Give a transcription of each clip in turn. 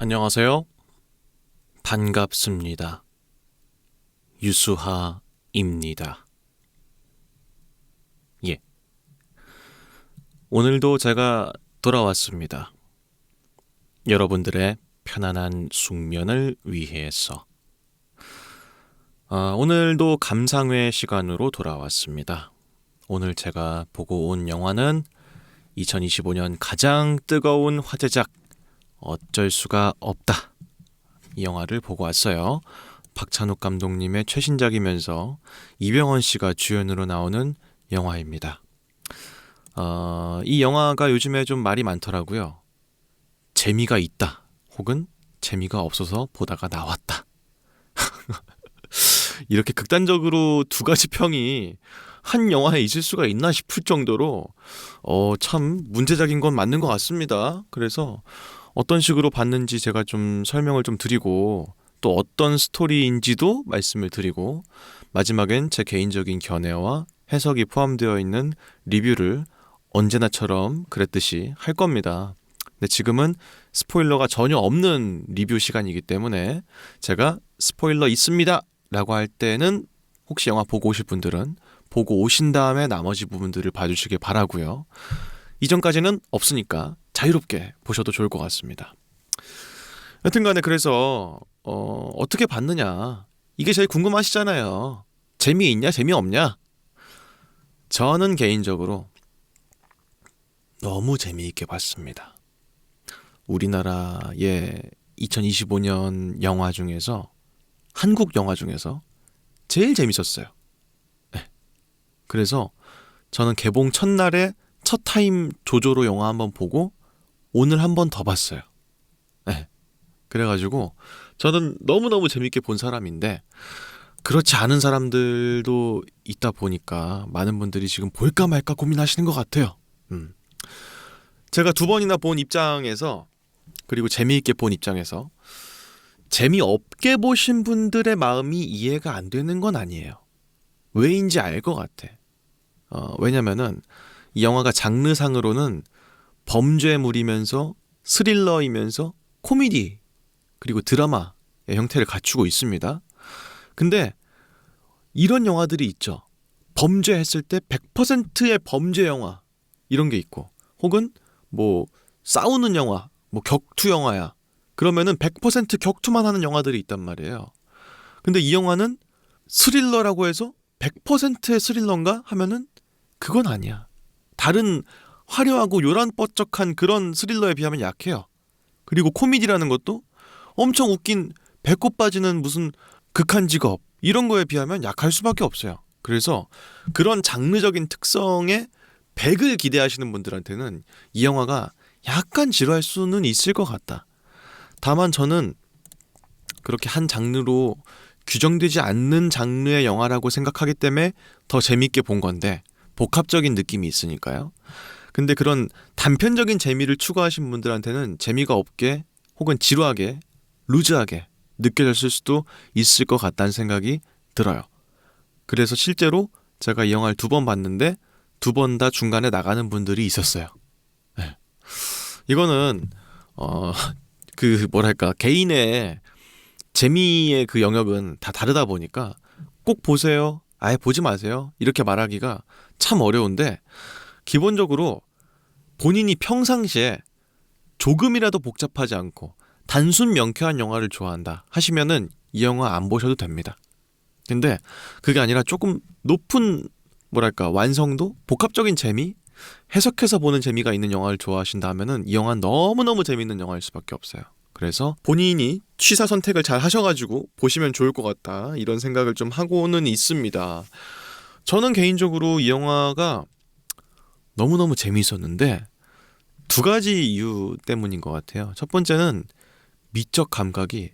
안녕하세요. 반갑습니다. 유수하입니다. 예. 오늘도 제가 돌아왔습니다. 여러분들의 편안한 숙면을 위해서. 오늘도 감상회 시간으로 돌아왔습니다. 오늘 제가 보고 온 영화는 2025년 가장 뜨거운 화제작 어쩔 수가 없다. 이 영화를 보고 왔어요. 박찬욱 감독님의 최신작이면서 이병헌 씨가 주연으로 나오는 영화입니다. 이 영화가 요즘에 좀 말이 많더라고요. 재미가 있다. 혹은 재미가 없어서 보다가 나왔다. 이렇게 극단적으로 두 가지 평이 한 영화에 있을 수가 있나 싶을 정도로 참 문제작인 건 맞는 것 같습니다. 그래서 어떤 식으로 봤는지 제가 좀 설명을 좀 드리고 또 어떤 스토리인지도 말씀을 드리고 마지막엔 제 개인적인 견해와 해석이 포함되어 있는 리뷰를 언제나처럼 그랬듯이 할 겁니다. 근데 지금은 스포일러가 전혀 없는 리뷰 시간이기 때문에 제가 스포일러 있습니다 라고 할 때는 혹시 영화 보고 오실 분들은 보고 오신 다음에 나머지 부분들을 봐주시길 바라고요. 이전까지는 없으니까 자유롭게 보셔도 좋을 것 같습니다. 여튼간에 그래서 어떻게 봤느냐 이게 제일 궁금하시잖아요. 재미있냐 재미없냐. 저는 개인적으로 너무 재미있게 봤습니다. 우리나라의 2025년 영화 중에서 한국 영화 중에서 제일 재밌었어요. 네. 그래서 저는 개봉 첫날에 첫 타임 조조로 영화 한번 보고 오늘 한 번 더 봤어요. 네. 그래가지고 저는 너무너무 재밌게 본 사람인데 그렇지 않은 사람들도 있다 보니까 많은 분들이 지금 볼까 말까 고민하시는 것 같아요. 제가 두 번이나 본 입장에서 그리고 재미있게 본 입장에서 재미없게 보신 분들의 마음이 이해가 안 되는 건 아니에요. 왜인지 알 것 같아. 왜냐면은 이 영화가 장르상으로는 범죄물이면서 스릴러이면서 코미디 그리고 드라마의 형태를 갖추고 있습니다. 근데 이런 영화들이 있죠. 범죄했을 때 100%의 범죄 영화 이런 게 있고 혹은 뭐 싸우는 영화 뭐 격투 영화야 그러면은 100% 격투만 하는 영화들이 있단 말이에요. 근데 이 영화는 스릴러라고 해서 100%의 스릴러인가 하면은 그건 아니야. 다른 화려하고 요란뻗쩍한 그런 스릴러에 비하면 약해요. 그리고 코미디라는 것도 엄청 웃긴 배꼽 빠지는 무슨 극한 직업 이런 거에 비하면 약할 수밖에 없어요. 그래서 그런 장르적인 특성에 100을 기대하시는 분들한테는 이 영화가 약간 지루할 수는 있을 것 같다. 다만 저는 그렇게 한 장르로 규정되지 않는 장르의 영화라고 생각하기 때문에 더 재밌게 본 건데 복합적인 느낌이 있으니까요. 근데 그런 단편적인 재미를 추구하신 분들한테는 재미가 없게 혹은 지루하게 루즈하게 느껴졌을 수도 있을 것 같다는 생각이 들어요. 그래서 실제로 제가 이 영화를 두 번 봤는데 두 번 다 중간에 나가는 분들이 있었어요. 네. 이거는 그 뭐랄까 개인의 재미의 그 영역은 다 다르다 보니까 꼭 보세요. 아예 보지 마세요. 이렇게 말하기가 참 어려운데 기본적으로 본인이 평상시에 조금이라도 복잡하지 않고 단순 명쾌한 영화를 좋아한다 하시면은 이 영화 안 보셔도 됩니다. 근데 그게 아니라 조금 높은 뭐랄까 완성도, 복합적인 재미, 해석해서 보는 재미가 있는 영화를 좋아하신다 하면은 이 영화는 너무너무 재밌는 영화일 수밖에 없어요. 그래서 본인이 취사 선택을 잘 하셔가지고 보시면 좋을 것 같다 이런 생각을 좀 하고는 있습니다. 저는 개인적으로 이 영화가 너무너무 재미있었는데 두 가지 이유 때문인 것 같아요. 첫 번째는 미적 감각이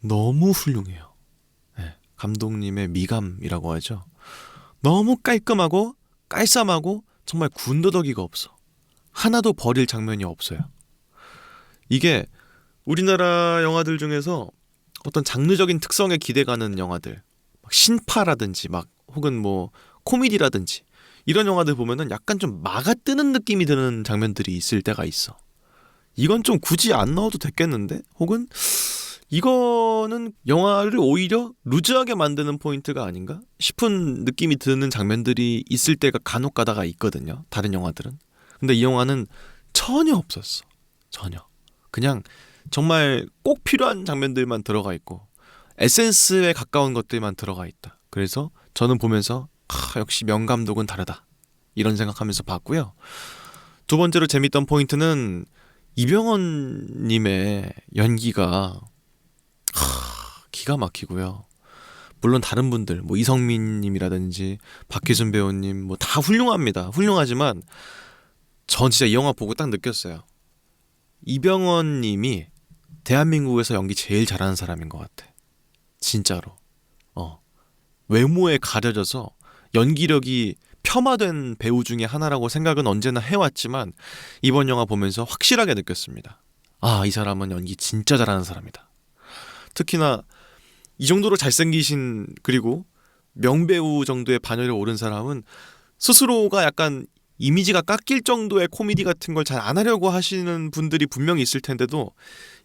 너무 훌륭해요. 네, 감독님의 미감이라고 하죠. 너무 깔끔하고 깔쌈하고 정말 군더더기가 없어. 하나도 버릴 장면이 없어요. 이게 우리나라 영화들 중에서 어떤 장르적인 특성에 기대가는 영화들 막 신파라든지 막 혹은 뭐 코미디라든지 이런 영화들 보면은 약간 좀 막아뜨는 느낌이 드는 장면들이 있을 때가 있어. 이건 좀 굳이 안 넣어도 됐겠는데? 혹은 이거는 영화를 오히려 루즈하게 만드는 포인트가 아닌가 싶은 느낌이 드는 장면들이 있을 때가 간혹 가다가 있거든요. 다른 영화들은. 근데 이 영화는 전혀 없었어. 전혀. 그냥 정말 꼭 필요한 장면들만 들어가 있고 에센스에 가까운 것들만 들어가 있다. 그래서 저는 보면서 역시 명감독은 다르다. 이런 생각하면서 봤고요. 두 번째로 재밌던 포인트는 이병헌 님의 연기가 기가 막히고요. 물론 다른 분들 뭐 이성민 님이라든지 박희순 배우님 뭐 다 훌륭합니다. 훌륭하지만 전 진짜 이 영화 보고 딱 느꼈어요. 이병헌 님이 대한민국에서 연기 제일 잘하는 사람인 것 같아. 진짜로. 외모에 가려져서 연기력이 폄하된 배우 중에 하나라고 생각은 언제나 해왔지만 이번 영화 보면서 확실하게 느꼈습니다. 이 사람은 연기 진짜 잘하는 사람이다. 특히나 이 정도로 잘생기신 그리고 명배우 정도의 반열에 오른 사람은 스스로가 약간 이미지가 깎일 정도의 코미디 같은 걸 잘 안 하려고 하시는 분들이 분명히 있을 텐데도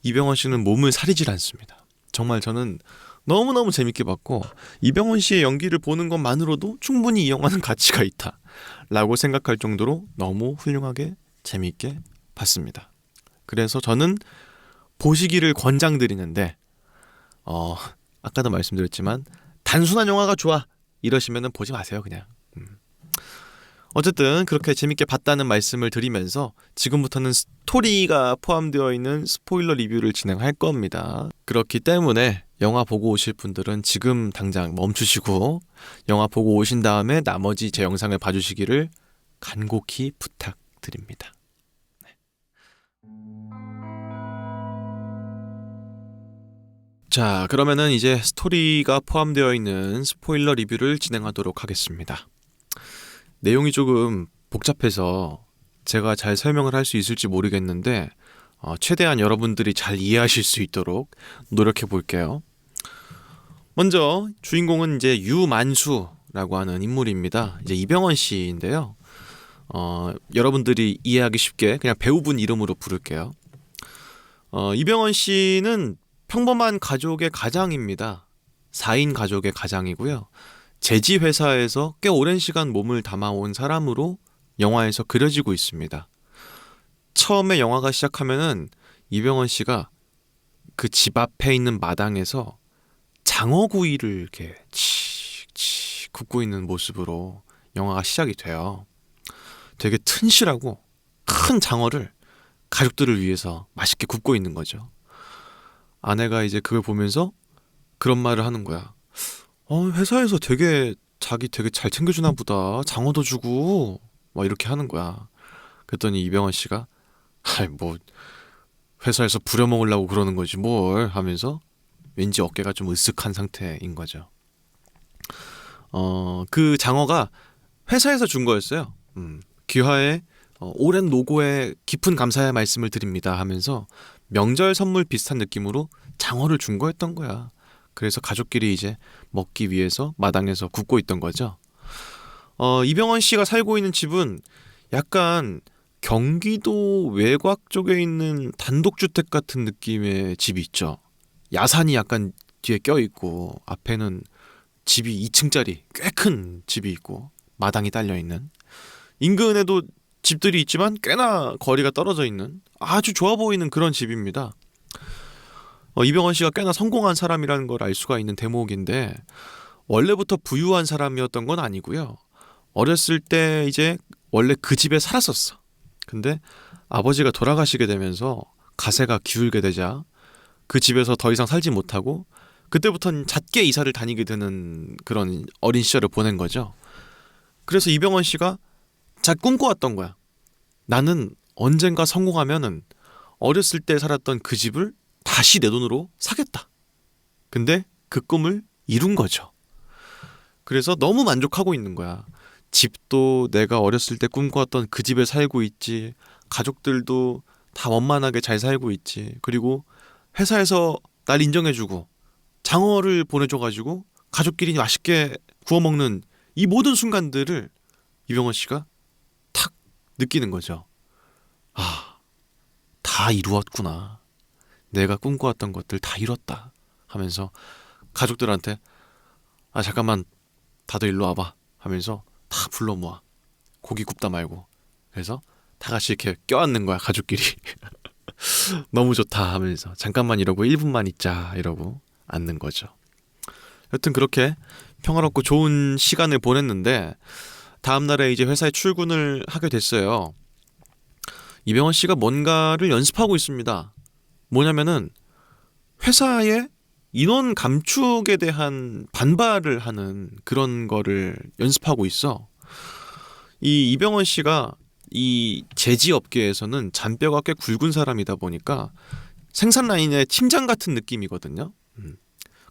이병헌 씨는 몸을 사리질 않습니다. 정말 저는 너무너무 재밌게 봤고 이병헌 씨의 연기를 보는 것만으로도 충분히 이 영화는 가치가 있다 라고 생각할 정도로 너무 훌륭하게 재밌게 봤습니다. 그래서 저는 보시기를 권장드리는데 아까도 말씀드렸지만 단순한 영화가 좋아 이러시면 보지 마세요. 그냥 어쨌든 그렇게 재밌게 봤다는 말씀을 드리면서 지금부터는 스토리가 포함되어 있는 스포일러 리뷰를 진행할 겁니다. 그렇기 때문에 영화 보고 오실 분들은 지금 당장 멈추시고 영화 보고 오신 다음에 나머지 제 영상을 봐주시기를 간곡히 부탁드립니다. 네. 자, 그러면은 이제 스토리가 포함되어 있는 스포일러 리뷰를 진행하도록 하겠습니다. 내용이 조금 복잡해서 제가 잘 설명을 할 수 있을지 모르겠는데 최대한 여러분들이 잘 이해하실 수 있도록 노력해 볼게요. 먼저 주인공은 이제 유만수라고 하는 인물입니다. 이제 이병헌 씨인데요. 여러분들이 이해하기 쉽게 그냥 배우분 이름으로 부를게요. 이병헌 씨는 평범한 가족의 가장입니다. 4인 가족의 가장이고요. 제지 회사에서 꽤 오랜 시간 몸을 담아온 사람으로 영화에서 그려지고 있습니다. 처음에 영화가 시작하면은 이병헌 씨가 그 집 앞에 있는 마당에서 장어구이를 이렇게 칙칙 굽고 있는 모습으로 영화가 시작이 돼요. 되게 튼실하고 큰 장어를 가족들을 위해서 맛있게 굽고 있는 거죠. 아내가 이제 그걸 보면서 그런 말을 하는 거야. 회사에서 자기 되게 잘 챙겨주나 보다. 장어도 주고 막 이렇게 하는 거야. 그랬더니 이병헌 씨가 뭐 회사에서 부려먹으려고 그러는 거지 뭘 하면서 왠지 어깨가 좀 으쓱한 상태인 거죠. 그 장어가 회사에서 준 거였어요. 귀하의 오랜 노고에 깊은 감사의 말씀을 드립니다 하면서 명절 선물 비슷한 느낌으로 장어를 준 거였던 거야. 그래서 가족끼리 이제 먹기 위해서 마당에서 굽고 있던 거죠. 이병헌 씨가 살고 있는 집은 약간 경기도 외곽 쪽에 있는 단독주택 같은 느낌의 집이 있죠. 야산이 약간 뒤에 껴있고 앞에는 집이 2층짜리 꽤 큰 집이 있고 마당이 딸려있는 인근에도 집들이 있지만 꽤나 거리가 떨어져 있는 아주 좋아 보이는 그런 집입니다. 이병헌 씨가 꽤나 성공한 사람이라는 걸 알 수가 있는 대목인데 원래부터 부유한 사람이었던 건 아니고요. 어렸을 때 이제 원래 그 집에 살았었어. 근데 아버지가 돌아가시게 되면서 가세가 기울게 되자 그 집에서 더 이상 살지 못하고 그때부터는 잦게 이사를 다니게 되는 그런 어린 시절을 보낸 거죠. 그래서 이병헌 씨가 잘 꿈꿔왔던 거야. 나는 언젠가 성공하면은 어렸을 때 살았던 그 집을 다시 내 돈으로 사겠다. 근데 그 꿈을 이룬 거죠. 그래서 너무 만족하고 있는 거야. 집도 내가 어렸을 때 꿈꿔왔던 그 집에 살고 있지. 가족들도 다 원만하게 잘 살고 있지. 그리고 회사에서 날 인정해주고 장어를 보내줘가지고 가족끼리 맛있게 구워 먹는 이 모든 순간들을 이병헌 씨가 탁 느끼는 거죠. 다 다 이루었구나. 내가 꿈꿔왔던 것들 다 이뤘다 하면서 가족들한테 잠깐만 다들 일로 와봐 하면서 다 불러 모아. 고기 굽다 말고. 그래서 다 같이 이렇게 껴안는 거야, 가족끼리. 너무 좋다 하면서 잠깐만 이러고 1분만 있자 이러고 앉는 거죠. 여튼 그렇게 평화롭고 좋은 시간을 보냈는데 다음날에 이제 회사에 출근을 하게 됐어요. 이병헌 씨가 뭔가를 연습하고 있습니다. 뭐냐면은 회사의 인원 감축에 대한 반발을 하는 그런 거를 연습하고 있어. 이 이병헌 씨가 이 제지업계에서는 잔뼈가 꽤 굵은 사람이다 보니까 생산 라인의 팀장 같은 느낌이거든요.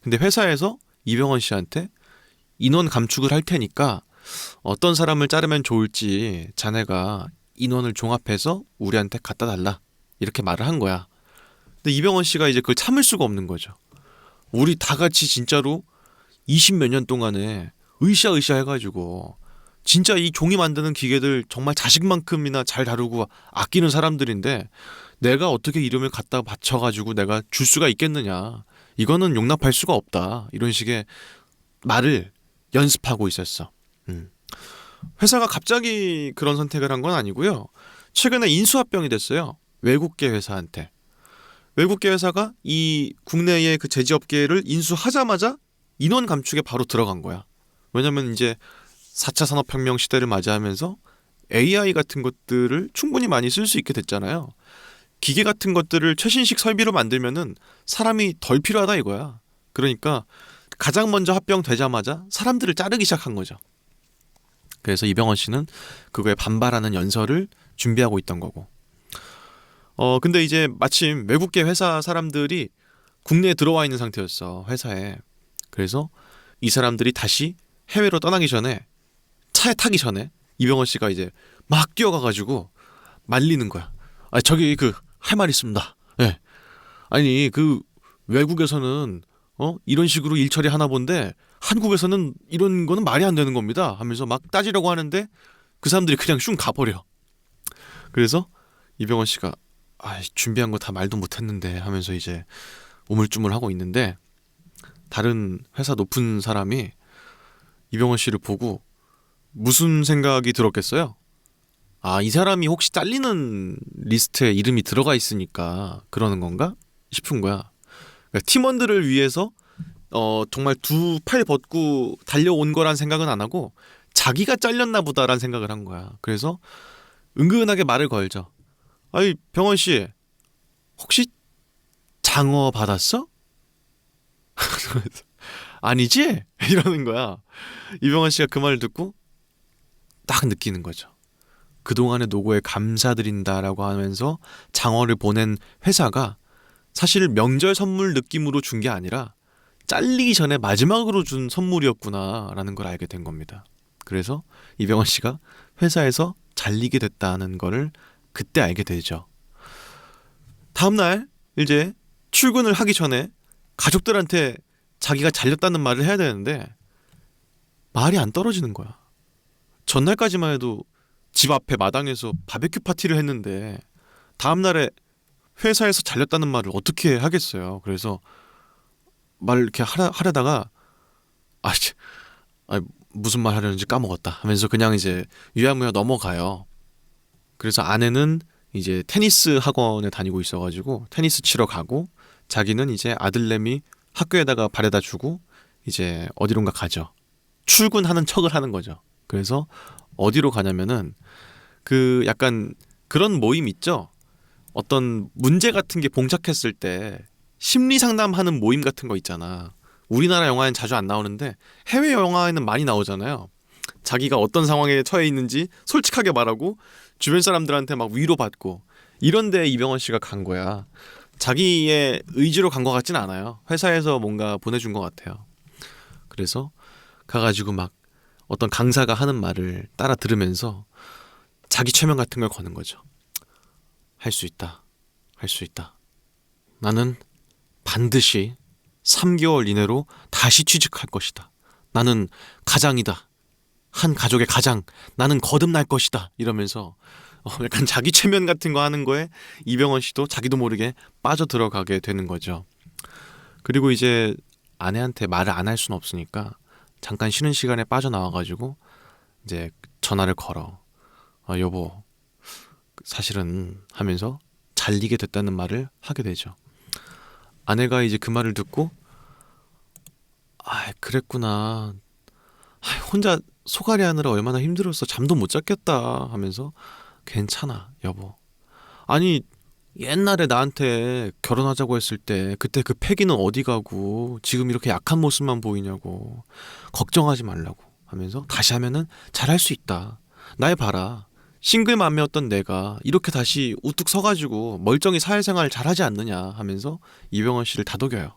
근데 회사에서 이병헌 씨한테 인원 감축을 할 테니까 어떤 사람을 자르면 좋을지 자네가 인원을 종합해서 우리한테 갖다 달라 이렇게 말을 한 거야. 근데 이병헌 씨가 이제 그걸 참을 수가 없는 거죠. 우리 다 같이 진짜로 20몇 년 동안에 으쌰으쌰 해가지고 진짜 이 종이 만드는 기계들 정말 자식만큼이나 잘 다루고 아끼는 사람들인데 내가 어떻게 이름을 갖다 바쳐가지고 내가 줄 수가 있겠느냐. 이거는 용납할 수가 없다. 이런 식의 말을 연습하고 있었어. 회사가 갑자기 그런 선택을 한 건 아니고요. 최근에 인수합병이 됐어요. 외국계 회사한테. 외국계 회사가 이 국내의 그 제지업계를 인수하자마자 인원 감축에 바로 들어간 거야. 왜냐면 이제 4차 산업혁명 시대를 맞이하면서 AI 같은 것들을 충분히 많이 쓸 수 있게 됐잖아요. 기계 같은 것들을 최신식 설비로 만들면은 사람이 덜 필요하다 이거야. 그러니까 가장 먼저 합병되자마자 사람들을 자르기 시작한 거죠. 그래서 이병헌 씨는 그거에 반발하는 연설을 준비하고 있던 거고. 근데 이제 마침 외국계 회사 사람들이 국내에 들어와 있는 상태였어, 회사에. 그래서 이 사람들이 다시 해외로 떠나기 전에, 차에 타기 전에 이병헌 씨가 이제 막 뛰어가가지고 말리는 거야. 저기 할 말 있습니다. 예. 아니 외국에서는 이런 식으로 일처리 하나 본데 한국에서는 이런 거는 말이 안 되는 겁니다 하면서 막 따지려고 하는데 그 사람들이 그냥 슝 가버려. 그래서 이병헌 씨가 준비한 거 다 말도 못했는데 하면서 이제 우물쭈물하고 있는데 다른 회사 높은 사람이 이병헌 씨를 보고 무슨 생각이 들었겠어요? 이 사람이 혹시 잘리는 리스트에 이름이 들어가 있으니까 그러는 건가 싶은 거야. 그러니까 팀원들을 위해서 정말 두 팔 벗고 달려온 거란 생각은 안 하고 자기가 잘렸나 보다란 생각을 한 거야. 그래서 은근하게 말을 걸죠. 병헌 씨 혹시 장어 받았어? 아니지? 이러는 거야. 이병헌 씨가 그 말을 듣고 딱 느끼는 거죠. 그동안의 노고에 감사드린다라고 하면서 장어를 보낸 회사가 사실 명절 선물 느낌으로 준 게 아니라 잘리기 전에 마지막으로 준 선물이었구나라는 걸 알게 된 겁니다. 그래서 이병헌 씨가 회사에서 잘리게 됐다는 거를 그때 알게 되죠. 다음날 이제 출근을 하기 전에 가족들한테 자기가 잘렸다는 말을 해야 되는데 말이 안 떨어지는 거야. 전날까지만 해도 집 앞에 마당에서 바베큐 파티를 했는데 다음날에 회사에서 잘렸다는 말을 어떻게 하겠어요. 그래서 말 이렇게 하려다가 무슨 말 하려는지 까먹었다 하면서 그냥 이제 유야무야 넘어가요. 그래서 아내는 이제 테니스 학원에 다니고 있어가지고 테니스 치러 가고 자기는 이제 아들내미 학교에다가 바래다 주고 이제 어디론가 가죠. 출근하는 척을 하는 거죠. 그래서 어디로 가냐면은 약간 그런 모임 있죠. 어떤 문제 같은 게 봉착했을 때 심리 상담하는 모임 같은 거 있잖아. 우리나라 영화엔 자주 안 나오는데 해외 영화에는 많이 나오잖아요. 자기가 어떤 상황에 처해 있는지 솔직하게 말하고 주변 사람들한테 막 위로받고 이런 데 이병헌 씨가 간 거야. 자기의 의지로 간 것 같진 않아요. 회사에서 뭔가 보내준 것 같아요. 그래서 가가지고 막 어떤 강사가 하는 말을 따라 들으면서 자기 최면 같은 걸 거는 거죠. 할 수 있다. 할 수 있다. 나는 반드시 3개월 이내로 다시 취직할 것이다. 나는 가장이다. 한 가족의 가장. 나는 거듭날 것이다. 이러면서 약간 자기 최면 같은 거 하는 거에 이병헌 씨도 자기도 모르게 빠져 들어가게 되는 거죠. 그리고 이제 아내한테 말을 안 할 수는 없으니까 잠깐 쉬는 시간에 빠져나와가지고 이제 전화를 걸어. 여보, 사실은 하면서 잘리게 됐다는 말을 하게 되죠. 아내가 이제 그 말을 듣고 그랬구나. 혼자 소갈이 하느라 얼마나 힘들었어. 잠도 못 잤겠다 하면서 괜찮아, 여보. 아니, 옛날에 나한테 결혼하자고 했을 때 그때 그 패기는 어디 가고 지금 이렇게 약한 모습만 보이냐고. 걱정하지 말라고 하면서 다시 하면은 잘할 수 있다. 날 봐라. 싱글맘이었던 내가 이렇게 다시 우뚝 서가지고 멀쩡히 사회생활 잘하지 않느냐 하면서 이병헌 씨를 다독여요.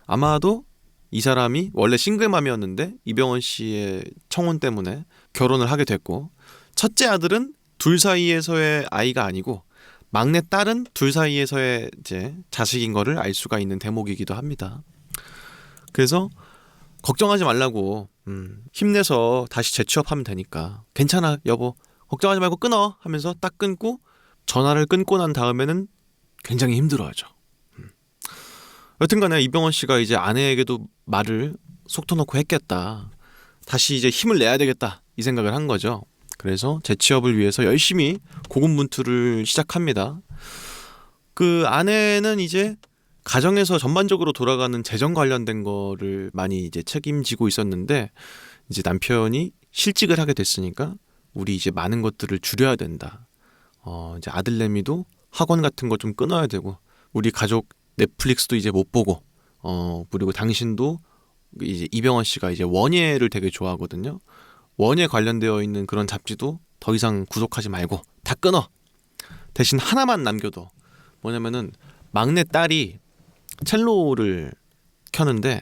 아마도 이 사람이 원래 싱글맘이었는데 이병헌 씨의 청혼 때문에 결혼을 하게 됐고, 첫째 아들은 둘 사이에서의 아이가 아니고 막내 딸은 둘 사이에서의 이제 자식인 거를 알 수가 있는 대목이기도 합니다. 그래서 걱정하지 말라고, 힘내서 다시 재취업하면 되니까 괜찮아 여보, 걱정하지 말고 끊어 하면서 딱 끊고, 전화를 끊고 난 다음에는 굉장히 힘들어하죠. 여튼간에 이병헌 씨가 이제 아내에게도 말을 속 터놓고 했겠다. 다시 이제 힘을 내야 되겠다 이 생각을 한 거죠. 그래서 재취업을 위해서 열심히 고군분투를 시작합니다. 그 아내는 이제 가정에서 전반적으로 돌아가는 재정 관련된 거를 많이 이제 책임지고 있었는데, 이제 남편이 실직을 하게 됐으니까 우리 이제 많은 것들을 줄여야 된다. 이제 아들내미도 학원 같은 거 좀 끊어야 되고, 우리 가족 넷플릭스도 이제 못 보고, 그리고 당신도 이제 이병헌 씨가 이제 원예를 되게 좋아하거든요. 원예 관련되어 있는 그런 잡지도 더 이상 구독하지 말고 다 끊어. 대신 하나만 남겨둬. 뭐냐면은 막내 딸이 첼로를 켜는데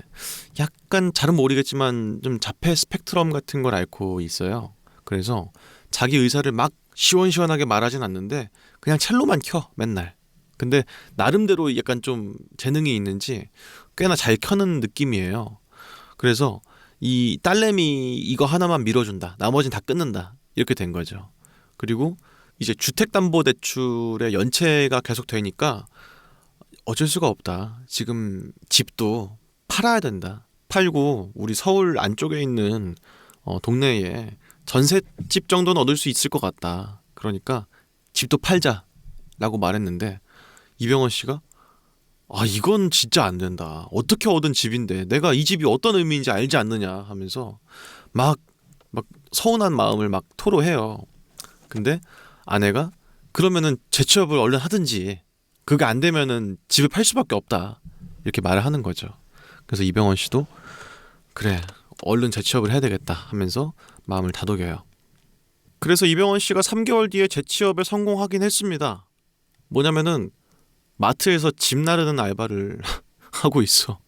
약간 잘은 모르겠지만 좀 자폐 스펙트럼 같은 걸 앓고 있어요. 그래서 자기 의사를 막 시원시원하게 말하진 않는데 그냥 첼로만 켜 맨날. 근데 나름대로 약간 좀 재능이 있는지 꽤나 잘 켜는 느낌이에요. 그래서 이 딸내미 이거 하나만 밀어준다, 나머지는 다 끊는다, 이렇게 된 거죠. 그리고 이제 주택담보대출의 연체가 계속 되니까 어쩔 수가 없다. 지금 집도 팔아야 된다. 팔고 우리 서울 안쪽에 있는 동네에 전셋집 정도는 얻을 수 있을 것 같다. 그러니까 집도 팔자라고 말했는데, 이병헌 씨가 이건 진짜 안 된다. 어떻게 얻은 집인데 내가 이 집이 어떤 의미인지 알지 않느냐 하면서 막 서운한 마음을 막 토로해요. 근데 아내가 그러면은 재취업을 얼른 하든지, 그게 안 되면은 집을 팔 수밖에 없다, 이렇게 말을 하는 거죠. 그래서 이병헌 씨도 그래 얼른 재취업을 해야 되겠다 하면서 마음을 다독여요. 그래서 이병헌 씨가 3개월 뒤에 재취업에 성공하긴 했습니다. 뭐냐면은 마트에서 집 나르는 알바를 하고 있어.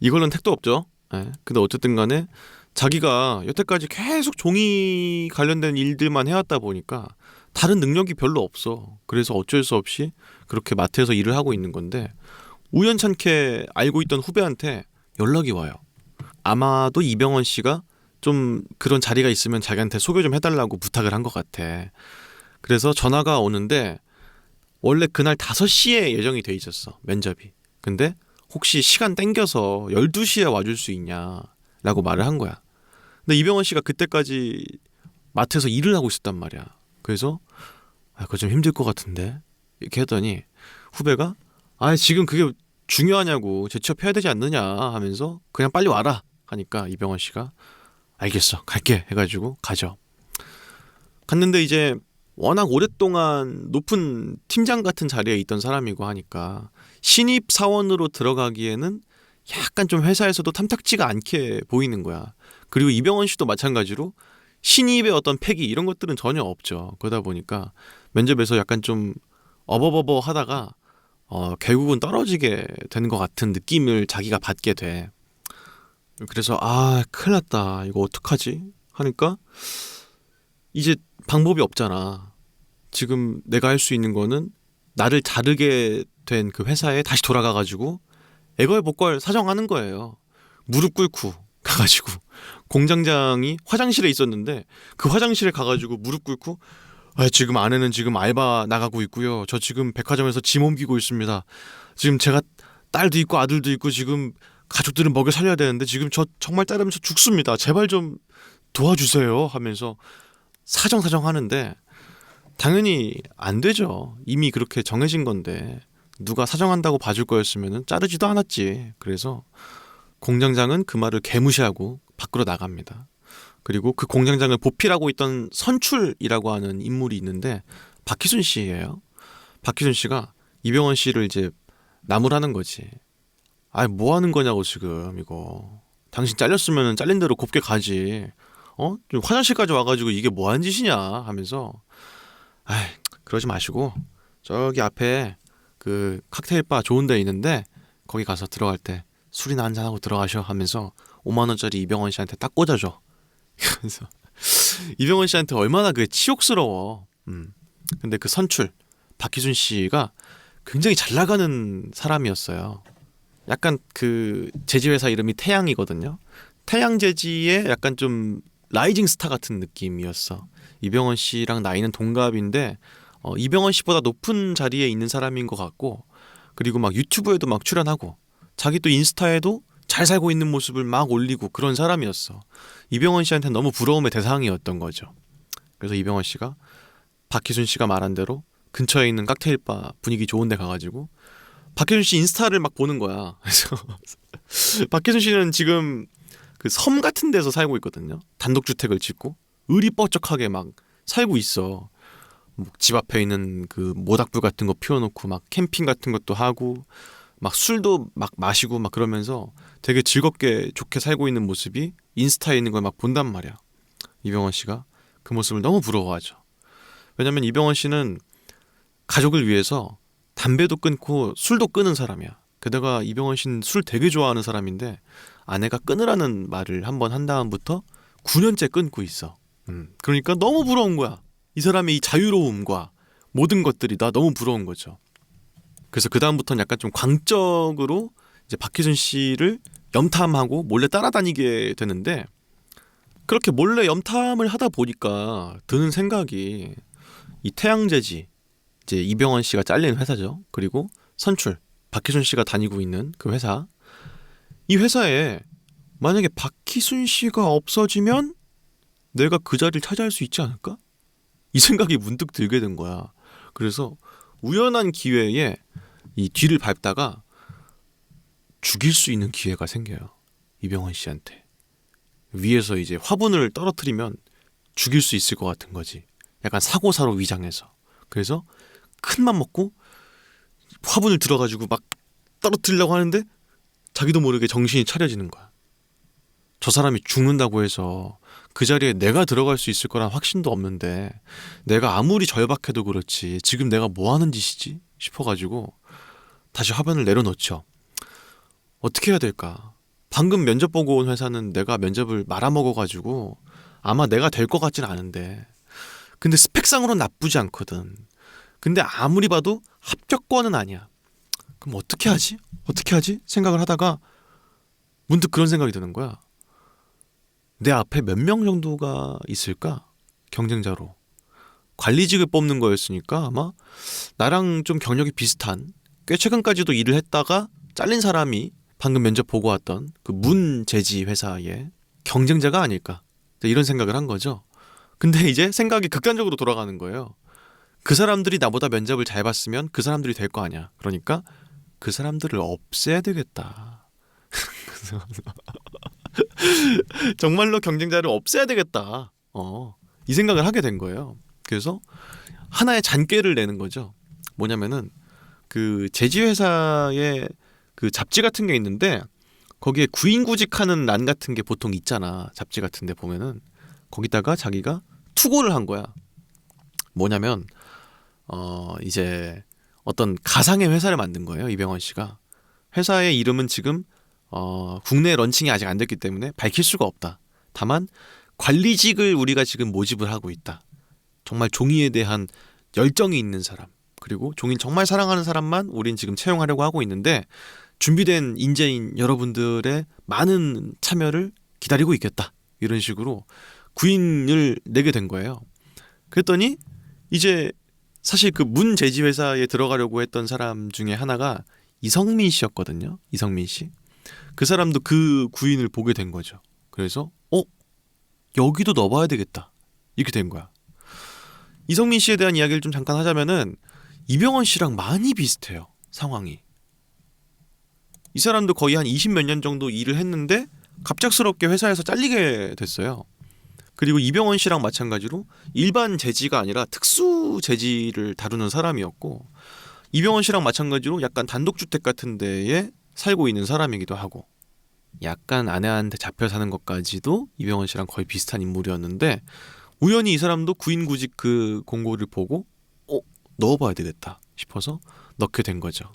이걸로는 택도 없죠. 네. 근데 어쨌든 간에 자기가 여태까지 계속 종이 관련된 일들만 해왔다 보니까 다른 능력이 별로 없어. 그래서 어쩔 수 없이 그렇게 마트에서 일을 하고 있는 건데, 우연찮게 알고 있던 후배한테 연락이 와요. 아마도 이병헌 씨가 좀 그런 자리가 있으면 자기한테 소개 좀 해달라고 부탁을 한 것 같아. 그래서 전화가 오는데 원래 그날 5시에 예정이 돼 있었어, 면접이. 근데 혹시 시간 땡겨서 12시에 와줄 수 있냐 라고 말을 한 거야. 근데 이병헌 씨가 그때까지 마트에서 일을 하고 있었단 말이야. 그래서 그거 좀 힘들 것 같은데 이렇게 했더니 후배가 지금 그게 중요하냐고, 재취업해야 되지 않느냐 하면서 그냥 빨리 와라 하니까 이병헌 씨가 알겠어 갈게 해가지고 가죠. 갔는데 이제 워낙 오랫동안 높은 팀장 같은 자리에 있던 사람이고 하니까 신입 사원으로 들어가기에는 약간 좀 회사에서도 탐탁지가 않게 보이는 거야. 그리고 이병헌 씨도 마찬가지로 신입의 어떤 패기 이런 것들은 전혀 없죠. 그러다 보니까 면접에서 약간 좀 어버버버 하다가 결국은 떨어지게 되는 것 같은 느낌을 자기가 받게 돼. 그래서 큰일 났다, 이거 어떡하지 하니까 이제 방법이 없잖아. 지금 내가 할 수 있는 거는 나를 자르게 된 그 회사에 다시 돌아가가지고 애걸복걸 사정하는 거예요. 무릎 꿇고 가가지고 공장장이 화장실에 있었는데 그 화장실에 가가지고 무릎 꿇고 지금 아내는 지금 알바 나가고 있고요. 저 지금 백화점에서 짐 옮기고 있습니다. 지금 제가 딸도 있고 아들도 있고 지금 가족들은 먹여 살려야 되는데 지금 저 정말 따르면서 죽습니다. 제발 좀 도와주세요 하면서 사정사정 하는데 당연히 안 되죠. 이미 그렇게 정해진 건데 누가 사정한다고 봐줄 거였으면 자르지도 않았지. 그래서 공장장은 그 말을 개무시하고 밖으로 나갑니다. 그리고 그 공장장을 보필하고 있던 선출이라고 하는 인물이 있는데 박희순 씨예요. 박희순 씨가 이병헌 씨를 이제 나무라는 거지. 뭐 하는 거냐고 지금 이거. 당신 잘렸으면 잘린 대로 곱게 가지. 좀 화장실까지 와가지고 이게 뭐 하는 짓이냐 하면서 그러지 마시고 저기 앞에 그 칵테일바 좋은 데 있는데 거기 가서 들어갈 때 술이나 한잔하고 들어가셔 하면서 5만 원짜리 이병헌 씨한테 딱 꽂아줘. 그래서 이병헌 씨한테 얼마나 그게 치욕스러워. 근데 그 선출 박희순 씨가 굉장히 잘 나가는 사람이었어요. 약간 그 제지회사 이름이 태양이거든요. 태양제지의 약간 좀 라이징 스타 같은 느낌이었어. 이병헌 씨랑 나이는 동갑인데 이병헌 씨보다 높은 자리에 있는 사람인 것 같고, 그리고 막 유튜브에도 막 출연하고 자기 또 인스타에도 잘 살고 있는 모습을 막 올리고 그런 사람이었어. 이병헌 씨한테 너무 부러움의 대상이었던 거죠. 그래서 이병헌 씨가 박희순 씨가 말한 대로 근처에 있는 칵테일바 분위기 좋은 데 가가지고 박희순 씨 인스타를 막 보는 거야. 그래서 박희순 씨는 지금 그 섬 같은 데서 살고 있거든요. 단독주택을 짓고 의리뻐쩍하게 막 살고 있어. 집 앞에 있는 그 모닥불 같은 거 피워놓고 막 캠핑 같은 것도 하고 막 술도 막 마시고 막 그러면서 되게 즐겁게 좋게 살고 있는 모습이 인스타에 있는 걸 막 본단 말이야. 이병헌 씨가 그 모습을 너무 부러워하죠. 왜냐면 이병헌 씨는 가족을 위해서 담배도 끊고 술도 끊은 사람이야. 게다가 이병헌 씨는 술 되게 좋아하는 사람인데 아내가 끊으라는 말을 한번 한 다음부터 9년째 끊고 있어. 그러니까 너무 부러운 거야. 이 사람의 이 자유로움과 모든 것들이 나 너무 부러운 거죠. 그래서 그 다음부터는 약간 좀 광적으로 이제 박희순 씨를 염탐하고 몰래 따라다니게 되는데, 그렇게 몰래 염탐을 하다 보니까 드는 생각이, 이 태양제지, 이제 이병헌 씨가 잘린 회사죠. 그리고 선출 박희순 씨가 다니고 있는 그 회사, 이 회사에 만약에 박희순 씨가 없어지면 내가 그 자리를 차지할 수 있지 않을까? 이 생각이 문득 들게 된 거야. 그래서 우연한 기회에 이 뒤를 밟다가 죽일 수 있는 기회가 생겨요. 이병헌 씨한테. 위에서 이제 화분을 떨어뜨리면 죽일 수 있을 것 같은 거지. 약간 사고사로 위장해서. 그래서 큰맘 먹고 화분을 들어가지고 막 떨어뜨리려고 하는데 자기도 모르게 정신이 차려지는 거야. 저 사람이 죽는다고 해서 그 자리에 내가 들어갈 수 있을 거란 확신도 없는데 내가 아무리 절박해도 그렇지 지금 내가 뭐 하는 짓이지 싶어가지고 다시 화분을 내려놓죠. 어떻게 해야 될까? 방금 면접 보고 온 회사는 내가 면접을 말아먹어가지고 아마 내가 될 것 같진 않은데, 근데 스펙상으로는 나쁘지 않거든. 근데 아무리 봐도 합격권은 아니야. 그럼 어떻게 하지? 어떻게 하지? 생각을 하다가 문득 그런 생각이 드는 거야. 내 앞에 몇 명 정도가 있을까? 경쟁자로. 관리직을 뽑는 거였으니까 아마 나랑 좀 경력이 비슷한, 꽤 최근까지도 일을 했다가 잘린 사람이 방금 면접 보고 왔던 그 문제지 회사의 경쟁자가 아닐까, 이런 생각을 한 거죠. 근데 이제 생각이 극단적으로 돌아가는 거예요. 그 사람들이 나보다 면접을 잘 봤으면 그 사람들이 될 거 아니야. 그러니까 그 사람들을 없애야 되겠다. 정말로 경쟁자를 없애야 되겠다. 이 생각을 하게 된 거예요. 그래서 하나의 잔꾀를 내는 거죠. 뭐냐면은 그 제지회사에 그 잡지 같은 게 있는데 거기에 구인구직하는 란 같은 게 보통 있잖아. 잡지 같은 데 보면은 거기다가 자기가 투고를 한 거야. 뭐냐면 이제 어떤 가상의 회사를 만든 거예요. 이병헌 씨가. 회사의 이름은 지금 국내 런칭이 아직 안 됐기 때문에 밝힐 수가 없다. 다만 관리직을 우리가 지금 모집을 하고 있다. 정말 종이에 대한 열정이 있는 사람, 그리고 종이를 정말 사랑하는 사람만 우린 지금 채용하려고 하고 있는데 준비된 인재인 여러분들의 많은 참여를 기다리고 있겠다. 이런 식으로 구인을 내게 된 거예요. 그랬더니 이제 사실 그 문 제지 회사에 들어가려고 했던 사람 중에 하나가 이성민 씨였거든요. 이성민 씨. 그 사람도 그 구인을 보게 된 거죠. 그래서 여기도 넣어봐야 되겠다. 이렇게 된 거야. 이성민 씨에 대한 이야기를 좀 잠깐 하자면은 이병헌 씨랑 많이 비슷해요. 상황이. 이 사람도 거의 한 20 몇 년 정도 일을 했는데 갑작스럽게 회사에서 잘리게 됐어요. 그리고 이병헌 씨랑 마찬가지로 일반 제지가 아니라 특수 제지를 다루는 사람이었고, 이병헌 씨랑 마찬가지로 약간 단독주택 같은 데에 살고 있는 사람이기도 하고, 약간 아내한테 잡혀 사는 것까지도 이병헌 씨랑 거의 비슷한 인물이었는데, 우연히 이 사람도 구인구직 그 공고를 보고 넣어봐야 되겠다 싶어서 넣게 된 거죠.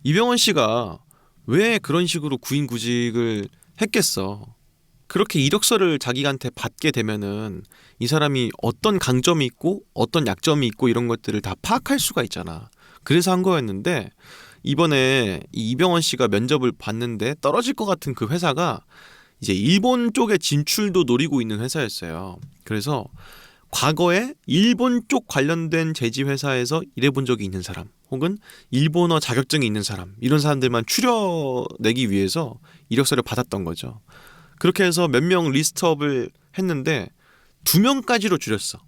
이병헌 씨가 왜 그런 식으로 구인구직을 했겠어. 그렇게 이력서를 자기한테 받게 되면은 이 사람이 어떤 강점이 있고 어떤 약점이 있고 이런 것들을 다 파악할 수가 있잖아. 그래서 한 거였는데, 이번에 이병헌 씨가 면접을 봤는데 떨어질 것 같은 그 회사가 이제 일본 쪽에 진출도 노리고 있는 회사였어요. 그래서 과거에 일본 쪽 관련된 제지 회사에서 일해본 적이 있는 사람, 혹은 일본어 자격증이 있는 사람, 이런 사람들만 추려내기 위해서 이력서를 받았던 거죠. 그렇게 해서 몇 명 리스트업을 했는데 2명까지로 줄였어.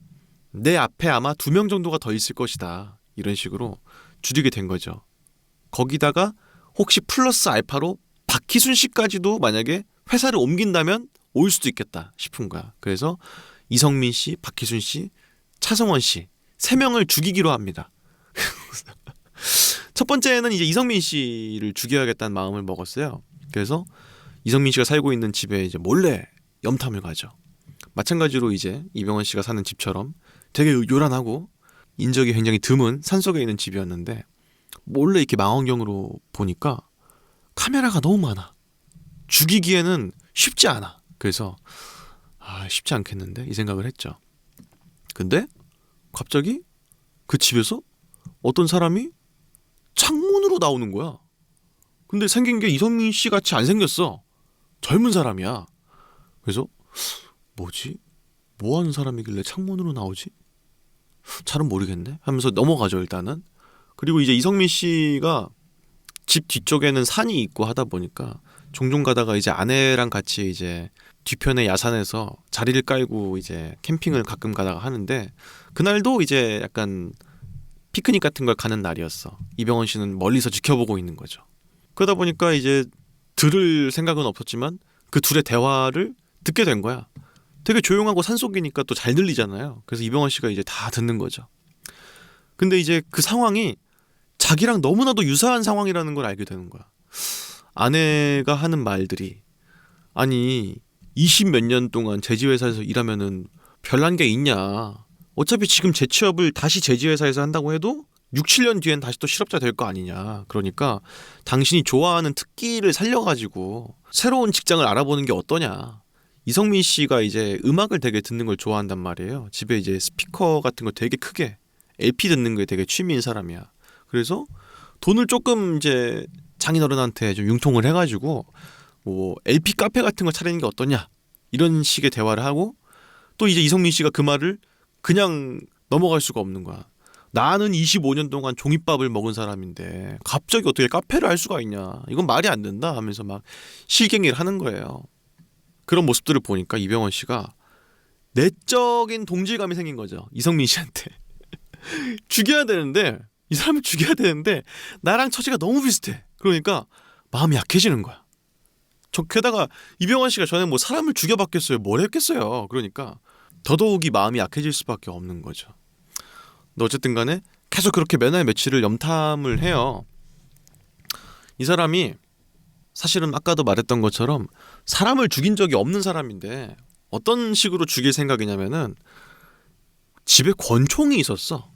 내 앞에 아마 2명 정도가 더 있을 것이다. 이런 식으로 줄이게 된 거죠. 거기다가 혹시 플러스 알파로 박희순 씨까지도 만약에 회사를 옮긴다면 올 수도 있겠다 싶은 거야. 그래서 이성민 씨, 박희순 씨, 차성원 씨 3명을 죽이기로 합니다. 첫 번째는 이제 이성민 씨를 죽여야겠다는 마음을 먹었어요. 그래서 이성민 씨가 살고 있는 집에 이제 몰래 염탐을 가죠. 마찬가지로 이제 이병헌 씨가 사는 집처럼 되게 요란하고 인적이 굉장히 드문 산속에 있는 집이었는데, 몰래 이렇게 망원경으로 보니까 카메라가 너무 많아. 죽이기에는 쉽지 않아. 그래서 쉽지 않겠는데 이 생각을 했죠. 근데 갑자기 그 집에서 어떤 사람이 창문으로 나오는 거야. 근데 생긴 게 이성민 씨 같이 안 생겼어. 젊은 사람이야. 그래서 뭐지? 뭐 하는 사람이길래 창문으로 나오지? 잘은 모르겠네 하면서 넘어가죠 일단은. 그리고 이제 이성민 씨가 집 뒤쪽에는 산이 있고 하다 보니까 종종 가다가 이제 아내랑 같이 이제 뒤편의 야산에서 자리를 깔고 이제 캠핑을 가끔 가다가 하는데, 그날도 이제 약간 피크닉 같은 걸 가는 날이었어. 이병헌 씨는 멀리서 지켜보고 있는 거죠. 그러다 보니까 이제 들을 생각은 없었지만 그 둘의 대화를 듣게 된 거야. 되게 조용하고 산속이니까 또 잘 들리잖아요. 그래서 이병헌 씨가 이제 다 듣는 거죠. 근데 이제 그 상황이 자기랑 너무나도 유사한 상황이라는 걸 알게 되는 거야. 아내가 하는 말들이, 아니 20 몇 년 동안 제지회사에서 일하면은 별난 게 있냐. 어차피 지금 재취업을 다시 제지회사에서 한다고 해도 6, 7년 뒤엔 다시 또 실업자 될 거 아니냐. 그러니까 당신이 좋아하는 특기를 살려가지고 새로운 직장을 알아보는 게 어떠냐. 이성민 씨가 이제 음악을 되게 듣는 걸 좋아한단 말이에요. 집에 이제 스피커 같은 거 되게 크게 LP 듣는 게 되게 취미인 사람이야. 그래서 돈을 조금 이제 장인어른한테 좀 융통을 해가지고 뭐 LP 카페 같은 거 차리는 게 어떠냐, 이런 식의 대화를 하고, 또 이제 이성민 씨가 그 말을 그냥 넘어갈 수가 없는 거야. 나는 25년 동안 종이밥을 먹은 사람인데 갑자기 어떻게 카페를 할 수가 있냐, 이건 말이 안 된다 하면서 막 실갱이를 하는 거예요. 그런 모습들을 보니까 이병헌 씨가 내적인 동질감이 생긴 거죠. 이성민 씨한테. 죽여야 되는데, 이 사람을 죽여야 되는데 나랑 처지가 너무 비슷해. 그러니까 마음이 약해지는 거야. 게다가 이병헌 씨가 전에 뭐 사람을 죽여봤겠어요, 뭘 했겠어요. 그러니까 더더욱이 마음이 약해질 수밖에 없는 거죠. 근데 어쨌든 간에 계속 그렇게 몇 날 며칠을 염탐을 해요. 이 사람이 사실은 아까도 말했던 것처럼 사람을 죽인 적이 없는 사람인데, 어떤 식으로 죽일 생각이냐면은 집에 권총이 있었어.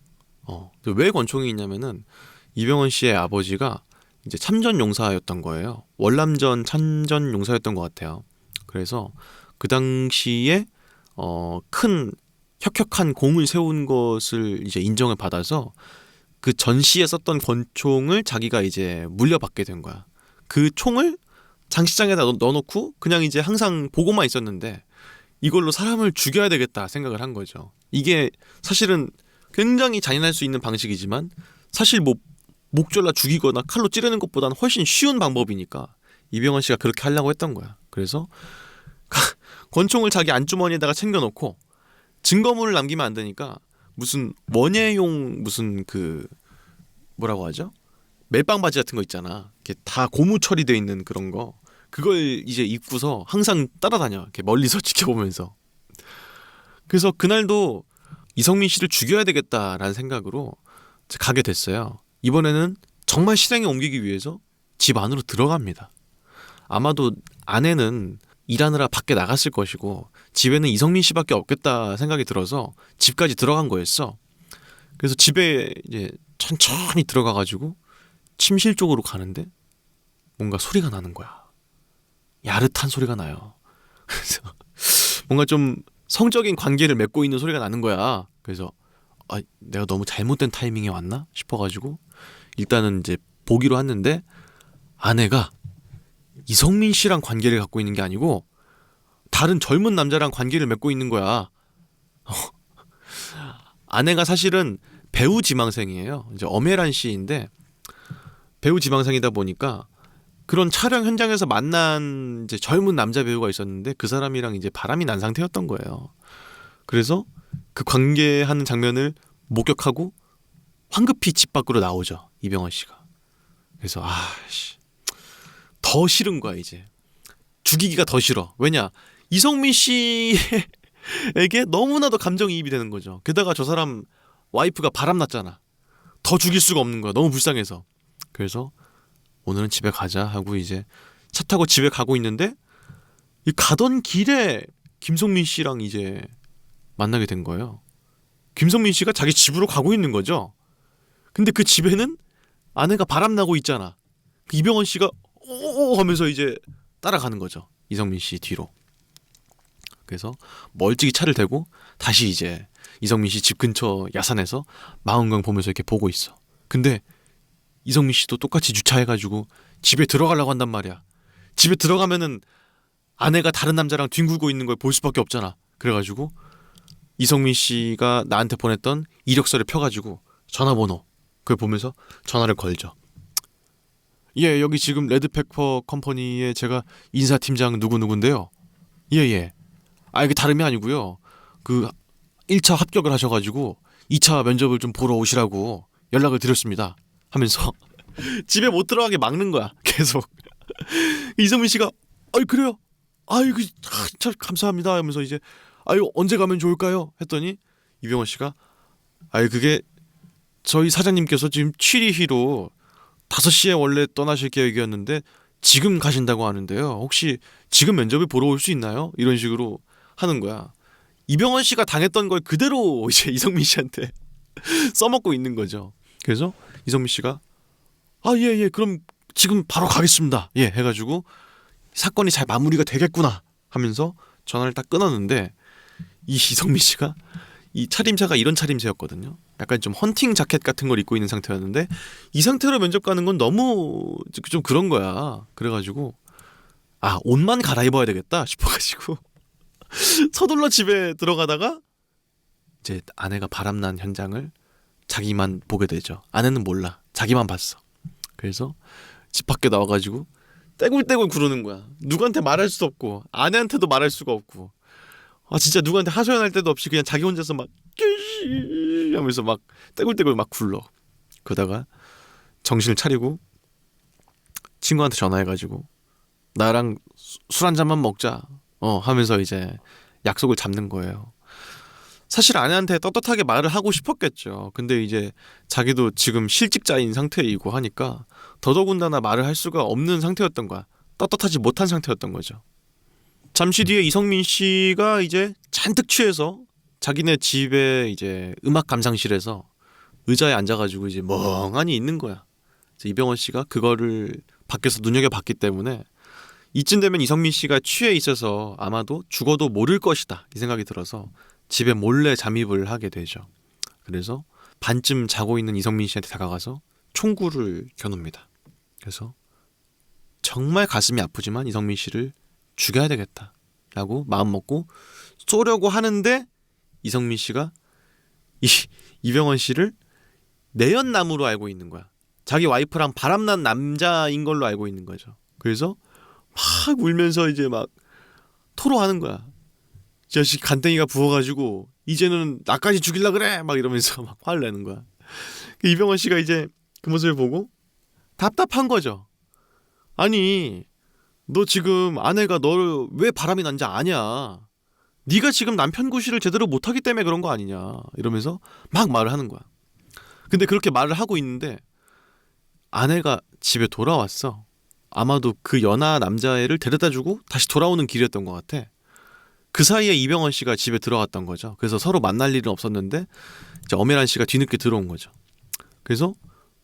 왜 권총이 있냐면은 이병헌 씨의 아버지가 이제 참전용사였던 거예요. 월남전 참전용사였던 것 같아요. 그래서 그 당시에 큰 혁혁한 공을 세운 것을 이제 인정을 받아서 그 전시에 썼던 권총을 자기가 이제 물려받게 된 거야. 그 총을 장식장에다 넣어놓고 그냥 이제 항상 보고만 있었는데 이걸로 사람을 죽여야 되겠다 생각을 한 거죠. 이게 사실은 굉장히 잔인할 수 있는 방식이지만 사실 뭐 목 졸라 죽이거나 칼로 찌르는 것보다는 훨씬 쉬운 방법이니까 이병헌 씨가 그렇게 하려고 했던 거야. 그래서 권총을 자기 안주머니에다가 챙겨놓고 증거물을 남기면 안 되니까 무슨 원예용 무슨 그 뭐라고 하죠? 멜빵 바지 같은 거 있잖아. 이렇게 다 고무 처리돼 있는 그런 거. 그걸 이제 입고서 항상 따라다녀. 이렇게 멀리서 지켜보면서. 그래서 그날도 이성민 씨를 죽여야 되겠다라는 생각으로 가게 됐어요. 이번에는 정말 실행에 옮기기 위해서 집 안으로 들어갑니다. 아마도 아내는 일하느라 밖에 나갔을 것이고 집에는 이성민 씨밖에 없겠다 생각이 들어서 집까지 들어간 거였어. 그래서 집에 이제 천천히 들어가가지고 침실 쪽으로 가는데 뭔가 소리가 나는 거야. 야릇한 소리가 나요. 그래서 뭔가 좀 성적인 관계를 맺고 있는 소리가 나는 거야. 그래서 내가 너무 잘못된 타이밍에 왔나 싶어가지고 일단은 이제 보기로 했는데 아내가 이성민 씨랑 관계를 갖고 있는 게 아니고 다른 젊은 남자랑 관계를 맺고 있는 거야. 아내가 사실은 배우 지망생이에요. 이제 엄혜란 씨인데 배우 지망생이다 보니까 그런 촬영 현장에서 만난 이제 젊은 남자 배우가 있었는데 그 사람이랑 이제 바람이 난 상태였던 거예요. 그래서 그 관계하는 장면을 목격하고 황급히 집 밖으로 나오죠. 이병헌 씨가. 그래서 더 싫은 거야 이제. 죽이기가 더 싫어. 왜냐? 이성민 씨에게 너무나도 감정이입이 되는 거죠. 게다가 저 사람 와이프가 바람났잖아. 더 죽일 수가 없는 거야. 너무 불쌍해서. 그래서 오늘은 집에 가자 하고 이제 차 타고 집에 가고 있는데 이 가던 길에 김성민 씨랑 이제 만나게 된 거예요. 김성민 씨가 자기 집으로 가고 있는 거죠. 근데 그 집에는 아내가 바람나고 있잖아. 이병헌 씨가 오 하면서 이제 따라가는 거죠. 이성민 씨 뒤로. 그래서 멀찍이 차를 대고 다시 이제 이성민 씨 집 근처 야산에서 망원경 보면서 이렇게 보고 있어. 근데 이성민 씨도 똑같이 주차해가지고 집에 들어가려고 한단 말이야. 집에 들어가면은 아내가 다른 남자랑 뒹굴고 있는 걸 볼 수밖에 없잖아. 그래가지고 이성민 씨가 나한테 보냈던 이력서를 펴가지고 전화번호 그걸 보면서 전화를 걸죠. 예, 여기 지금 레드페퍼 컴퍼니에 제가 인사팀장 누구누구인데요. 예. 이게 다름이 아니고요. 그 1차 합격을 하셔가지고 2차 면접을 좀 보러 오시라고 연락을 드렸습니다. 하면서 집에 못 들어가게 막는 거야. 계속. 이성민 씨가 그래요? 참 감사합니다 하면서 이제 언제 가면 좋을까요? 했더니 이병헌 씨가 그게 저희 사장님께서 지금 취리휘로 5시에 원래 떠나실 계획이었는데 지금 가신다고 하는데요. 혹시 지금 면접을 보러 올 수 있나요? 이런 식으로 하는 거야. 이병헌 씨가 당했던 걸 그대로 이제 이성민 씨한테 써먹고 있는 거죠. 그래서 이성민 씨가 예, 그럼 지금 바로 가겠습니다. 예, 해가지고 사건이 잘 마무리가 되겠구나 하면서 전화를 딱 끊었는데 이 이성민 씨가 이 차림새가 이런 차림새였거든요. 약간 좀 헌팅 자켓 같은 걸 입고 있는 상태였는데 이 상태로 면접 가는 건 너무 좀 그런 거야. 그래가지고 옷만 갈아입어야 되겠다 싶어가지고 서둘러 집에 들어가다가 이제 아내가 바람난 현장을 자기만 보게 되죠. 아내는 몰라. 자기만 봤어. 그래서 집 밖에 나와가지고 떼굴떼굴 구르는 거야. 누구한테 말할 수도 없고 아내한테도 말할 수가 없고 진짜 누구한테 하소연할 데도 없이 그냥 자기 혼자서 막 하면서 막 떼굴떼굴 막 굴러. 그러다가 정신을 차리고 친구한테 전화해가지고 나랑 술 한 잔만 먹자 하면서 이제 약속을 잡는 거예요. 사실 아내한테 떳떳하게 말을 하고 싶었겠죠. 근데 이제 자기도 지금 실직자인 상태이고 하니까 더더군다나 말을 할 수가 없는 상태였던 거야. 떳떳하지 못한 상태였던 거죠. 잠시 뒤에 이성민 씨가 이제 잔뜩 취해서 자기네 집에 이제 음악 감상실에서 의자에 앉아가지고 이제 멍하니 있는 거야. 이병헌 씨가 그거를 밖에서 눈여겨봤기 때문에 이쯤 되면 이성민 씨가 취해 있어서 아마도 죽어도 모를 것이다 이 생각이 들어서 집에 몰래 잠입을 하게 되죠. 그래서 반쯤 자고 있는 이성민 씨한테 다가가서 총구를 겨눕니다. 그래서 정말 가슴이 아프지만 이성민 씨를 죽여야 되겠다 라고 마음먹고 쏘려고 하는데 이성민 씨가 이 이병헌 씨를 내연남으로 알고 있는 거야. 자기 와이프랑 바람난 남자인 걸로 알고 있는 거죠. 그래서 막 울면서 이제 막 토로하는 거야. 이 자식 간땡이가 부어가지고 이제는 나까지 죽일라 그래 막 이러면서 막 화를 내는 거야. 이병헌 씨가 이제 그 모습을 보고 답답한 거죠. 아니 너 지금 아내가 너를 왜 바람이 난지 아냐. 네가 지금 남편 구실을 제대로 못하기 때문에 그런 거 아니냐 이러면서 막 말을 하는 거야. 근데 그렇게 말을 하고 있는데 아내가 집에 돌아왔어. 아마도 그 연하 남자애를 데려다주고 다시 돌아오는 길이었던 것 같아. 그 사이에 이병헌 씨가 집에 들어갔던 거죠. 그래서 서로 만날 일은 없었는데 이제 엄혜란 씨가 뒤늦게 들어온 거죠. 그래서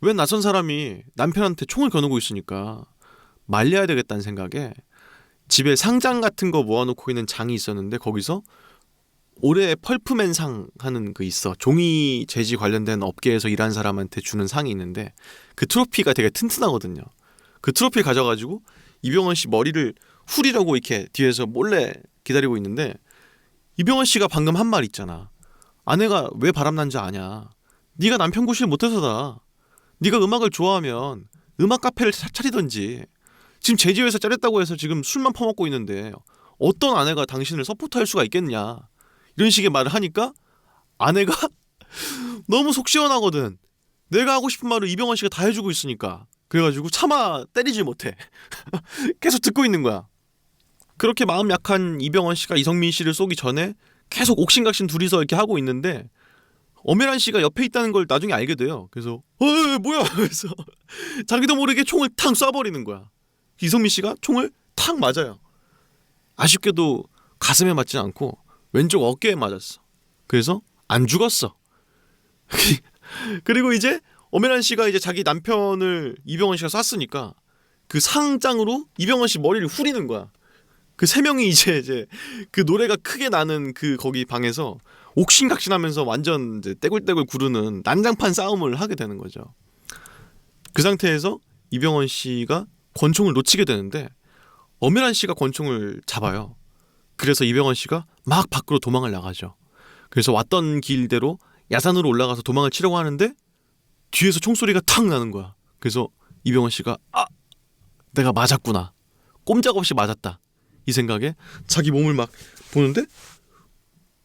왜 낯선 사람이 남편한테 총을 겨누고 있으니까 말려야 되겠다는 생각에 집에 상장 같은 거 모아놓고 있는 장이 있었는데 거기서 올해 펄프맨 상 하는 그 있어. 종이 재지 관련된 업계에서 일한 사람한테 주는 상이 있는데 그 트로피가 되게 튼튼하거든요. 그 트로피 가져가지고 이병헌 씨 머리를 후리려고 이렇게 뒤에서 몰래 기다리고 있는데 이병헌 씨가 방금 한 말 있잖아. 아내가 왜 바람난 줄 아냐. 네가 남편 구실 못해서다. 네가 음악을 좋아하면 음악 카페를 차리던지. 지금 제주에서 짜렸다고 해서 지금 술만 퍼먹고 있는데 어떤 아내가 당신을 서포트할 수가 있겠냐. 이런 식의 말을 하니까 아내가 너무 속 시원하거든. 내가 하고 싶은 말을 이병헌 씨가 다 해주고 있으니까. 그래가지고 차마 때리질 못해. 계속 듣고 있는 거야. 그렇게 마음 약한 이병헌 씨가 이성민 씨를 쏘기 전에 계속 옥신각신 둘이서 이렇게 하고 있는데 엄혜란 씨가 옆에 있다는 걸 나중에 알게 돼요. 그래서 뭐야? 그래서 자기도 모르게 총을 탕 쏴버리는 거야. 이성민 씨가 총을 탁 맞아요. 아쉽게도 가슴에 맞진 않고 왼쪽 어깨에 맞았어. 그래서 안 죽었어. 그리고 이제 엄혜란 씨가 이제 자기 남편을 이병헌 씨가 쐈으니까 그 상장으로 이병헌 씨 머리를 후리는 거야. 그 세 명이 이제 그 노래가 크게 나는 그 거기 방에서 옥신각신하면서 완전 이제 떼굴떼굴 구르는 난장판 싸움을 하게 되는 거죠. 그 상태에서 이병헌 씨가 권총을 놓치게 되는데 엄혜란 씨가 권총을 잡아요. 그래서 이병헌 씨가 막 밖으로 도망을 나가죠. 그래서 왔던 길대로 야산으로 올라가서 도망을 치려고 하는데 뒤에서 총소리가 탁 나는 거야. 그래서 이병헌 씨가 내가 맞았구나. 꼼짝없이 맞았다. 이 생각에 자기 몸을 막 보는데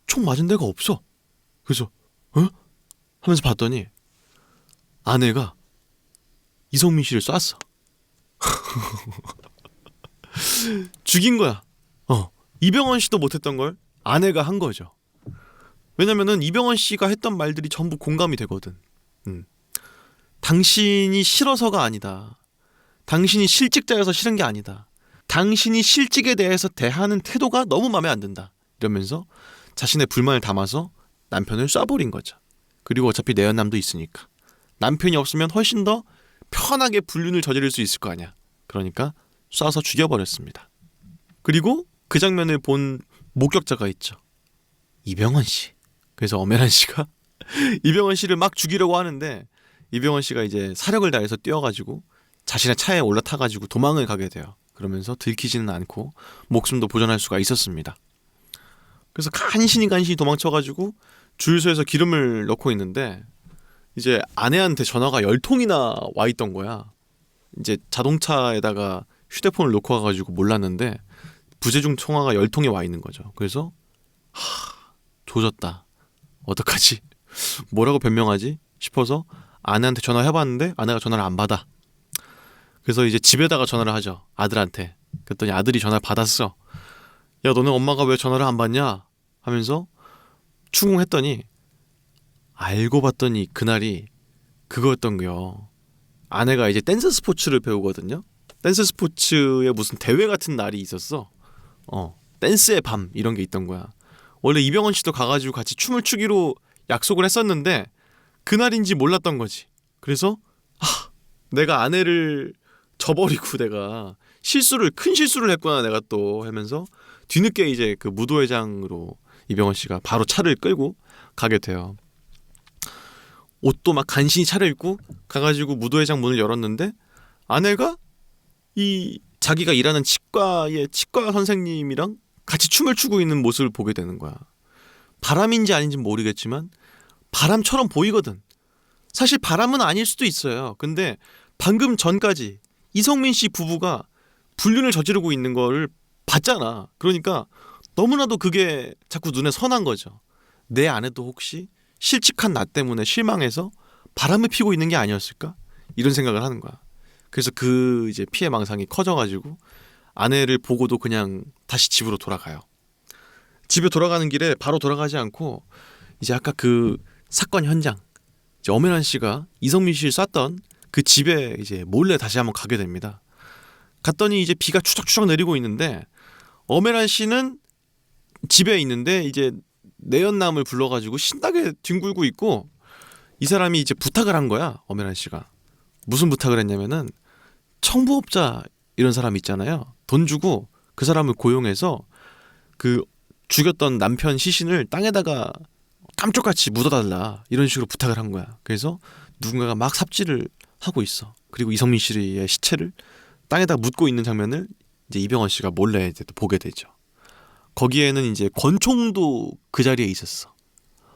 총 맞은 데가 없어. 그래서 하면서 봤더니 아내가 이성민 씨를 쐈어. 죽인 거야. 이병헌 씨도 못했던 걸 아내가 한 거죠. 왜냐면은 이병헌 씨가 했던 말들이 전부 공감이 되거든. 당신이 싫어서가 아니다. 당신이 실직자여서 싫은 게 아니다. 당신이 실직에 대해서 대하는 태도가 너무 마음에 안 든다. 이러면서 자신의 불만을 담아서 남편을 쏴버린 거죠. 그리고 어차피 내연남도 있으니까 남편이 없으면 훨씬 더 편하게 불륜을 저지를 수 있을 거 아니야. 그러니까 쏴서 죽여버렸습니다. 그리고 그 장면을 본 목격자가 있죠. 이병헌 씨. 그래서 엄혜란 씨가 이병헌 씨를 막 죽이려고 하는데 이병헌 씨가 이제 사력을 다해서 뛰어가지고 자신의 차에 올라타가지고 도망을 가게 돼요. 그러면서 들키지는 않고 목숨도 보존할 수가 있었습니다. 그래서 간신히 도망쳐가지고 주유소에서 기름을 넣고 있는데 이제 아내한테 전화가 10통이나 와 있던 거야. 이제 자동차에다가 휴대폰을 놓고 와가지고 몰랐는데 부재중 통화가 10통이 와 있는 거죠. 그래서 조졌다. 어떡하지? 뭐라고 변명하지? 싶어서 아내한테 전화해봤는데 아내가 전화를 안 받아. 그래서 이제 집에다가 전화를 하죠. 아들한테. 그랬더니 아들이 전화를 받았어. 야, 너네 엄마가 왜 전화를 안 받냐? 하면서 추궁했더니 알고 봤더니 그날이 그거였던 거요. 아내가 이제 댄스 스포츠를 배우거든요. 댄스 스포츠에 무슨 대회 같은 날이 있었어. 댄스의 밤 이런 게 있던 거야. 원래 이병헌 씨도 가가지고 같이 춤을 추기로 약속을 했었는데 그날인지 몰랐던 거지. 그래서 내가 아내를 저버리고 내가 큰 실수를 했구나 내가 또 하면서 뒤늦게 이제 그 무도회장으로 이병헌 씨가 바로 차를 끌고 가게 돼요. 옷도 막 간신히 차려입고 가가지고 무도회장 문을 열었는데 아내가 이 자기가 일하는 치과의 치과 선생님이랑 같이 춤을 추고 있는 모습을 보게 되는 거야. 바람인지 아닌지 모르겠지만 바람처럼 보이거든. 사실 바람은 아닐 수도 있어요. 근데 방금 전까지 이성민 씨 부부가 불륜을 저지르고 있는 걸 봤잖아. 그러니까 너무나도 그게 자꾸 눈에 선한 거죠. 내 아내도 혹시 실직한 나 때문에 실망해서 바람을 피고 있는 게 아니었을까? 이런 생각을 하는 거야. 그래서 그 이제 피해 망상이 커져가지고 아내를 보고도 그냥 다시 집으로 돌아가요. 집에 돌아가는 길에 바로 돌아가지 않고 이제 아까 그 사건 현장, 이제 엄연한 씨가 이성민 씨를 쐈던 그 집에 이제 몰래 다시 한번 가게 됩니다. 갔더니 이제 비가 추적추적 내리고 있는데 엄연한 씨는 집에 있는데 이제 내연남을 불러가지고 신나게 뒹굴고 있고 이 사람이 이제 부탁을 한 거야. 엄연한 씨가 무슨 부탁을 했냐면은 청부업자 이런 사람 있잖아요. 돈 주고 그 사람을 고용해서 그 죽였던 남편 시신을 땅에다가 깜짝같이 묻어달라 이런 식으로 부탁을 한 거야. 그래서 누군가가 막 삽질을 하고 있어. 그리고 이성민 씨의 시체를 땅에다 묻고 있는 장면을 이제 이병헌 씨가 몰래 이제 또 보게 되죠. 거기에는 이제 권총도 그 자리에 있었어.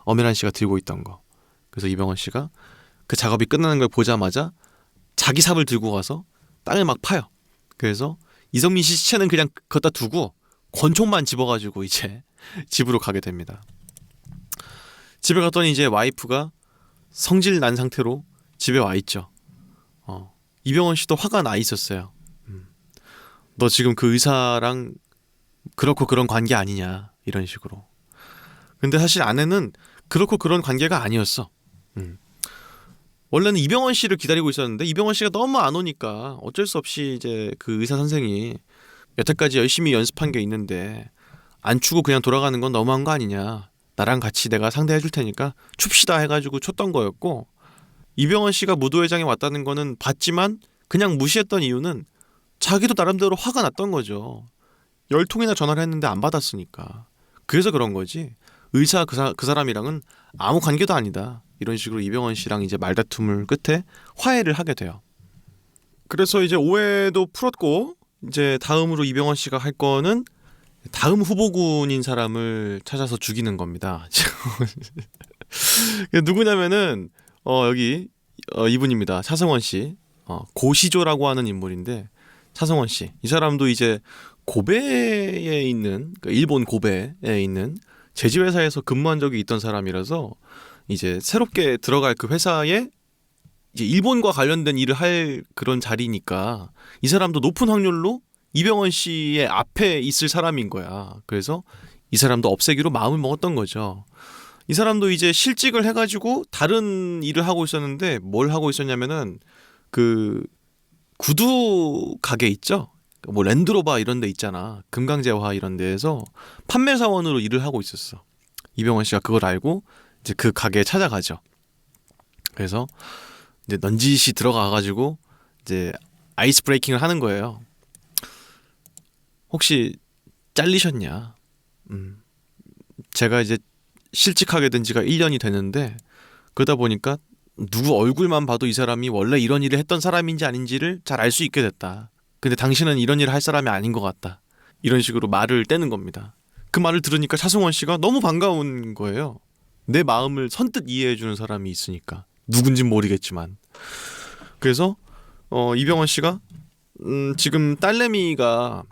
엄연한 씨가 들고 있던 거. 그래서 이병헌 씨가 그 작업이 끝나는 걸 보자마자 자기 삽을 들고 가서 땅을 막 파요. 그래서 이성민 씨 시체는 그냥 걷다 두고 권총만 집어가지고 이제 집으로 가게 됩니다. 집에 갔더니 이제 와이프가 성질 난 상태로 집에 와 있죠. 이병헌 씨도 화가 나 있었어요. 너 지금 그 의사랑 그렇고 그런 관계 아니냐 이런 식으로. 근데 사실 아내는 그렇고 그런 관계가 아니었어. 원래는 이병헌 씨를 기다리고 있었는데 이병헌 씨가 너무 안 오니까 어쩔 수 없이 이제 그 의사 선생이 여태까지 열심히 연습한 게 있는데 안 추고 그냥 돌아가는 건 너무한 거 아니냐. 나랑 같이 내가 상대해 줄 테니까 춥시다 해가지고 쳤던 거였고 이병헌 씨가 무도회장에 왔다는 거는 봤지만 그냥 무시했던 이유는 자기도 나름대로 화가 났던 거죠. 10통이나 전화를 했는데 안 받았으니까. 그래서 그런 거지. 의사 그 사람이랑은 아무 관계도 아니다. 이런 식으로 이병헌 씨랑 이제 말다툼을 끝에 화해를 하게 돼요. 그래서 이제 오해도 풀었고 이제 다음으로 이병헌 씨가 할 거는 다음 후보군인 사람을 찾아서 죽이는 겁니다. 누구냐면은 여기 이분입니다. 차성원 씨. 고시조라고 하는 인물인데 차성원 씨. 이 사람도 이제 고베에 있는 그러니까 일본 고베에 있는 제지회사에서 근무한 적이 있던 사람이라서 이제 새롭게 들어갈 그 회사에 이제 일본과 관련된 일을 할 그런 자리니까 이 사람도 높은 확률로 이병헌 씨의 앞에 있을 사람인 거야. 그래서 이 사람도 없애기로 마음을 먹었던 거죠. 이 사람도 이제 실직을 해가지고 다른 일을 하고 있었는데 뭘 하고 있었냐면은 그 구두 가게 있죠. 뭐 랜드로버 이런 데 있잖아. 금강제화 이런 데에서 판매사원으로 일을 하고 있었어. 이병헌 씨가 그걸 알고 이제 그 가게에 찾아가죠. 그래서 이제 넌지시 들어가가지고 이제 아이스 브레이킹을 하는 거예요. 혹시 잘리셨냐? 제가 이제 실직하게 된 지가 1년이 됐는데 그러다 보니까 누구 얼굴만 봐도 이 사람이 원래 이런 일을 했던 사람인지 아닌지를 잘 알 수 있게 됐다. 근데 당신은 이런 일을 할 사람이 아닌 것 같다. 이런 식으로 말을 떼는 겁니다. 그 말을 들으니까 차승원 씨가 너무 반가운 거예요. 내 마음을 선뜻 이해해주는 사람이 있으니까. 누군진 모르겠지만. 그래서 이병헌 씨가 지금 딸내미가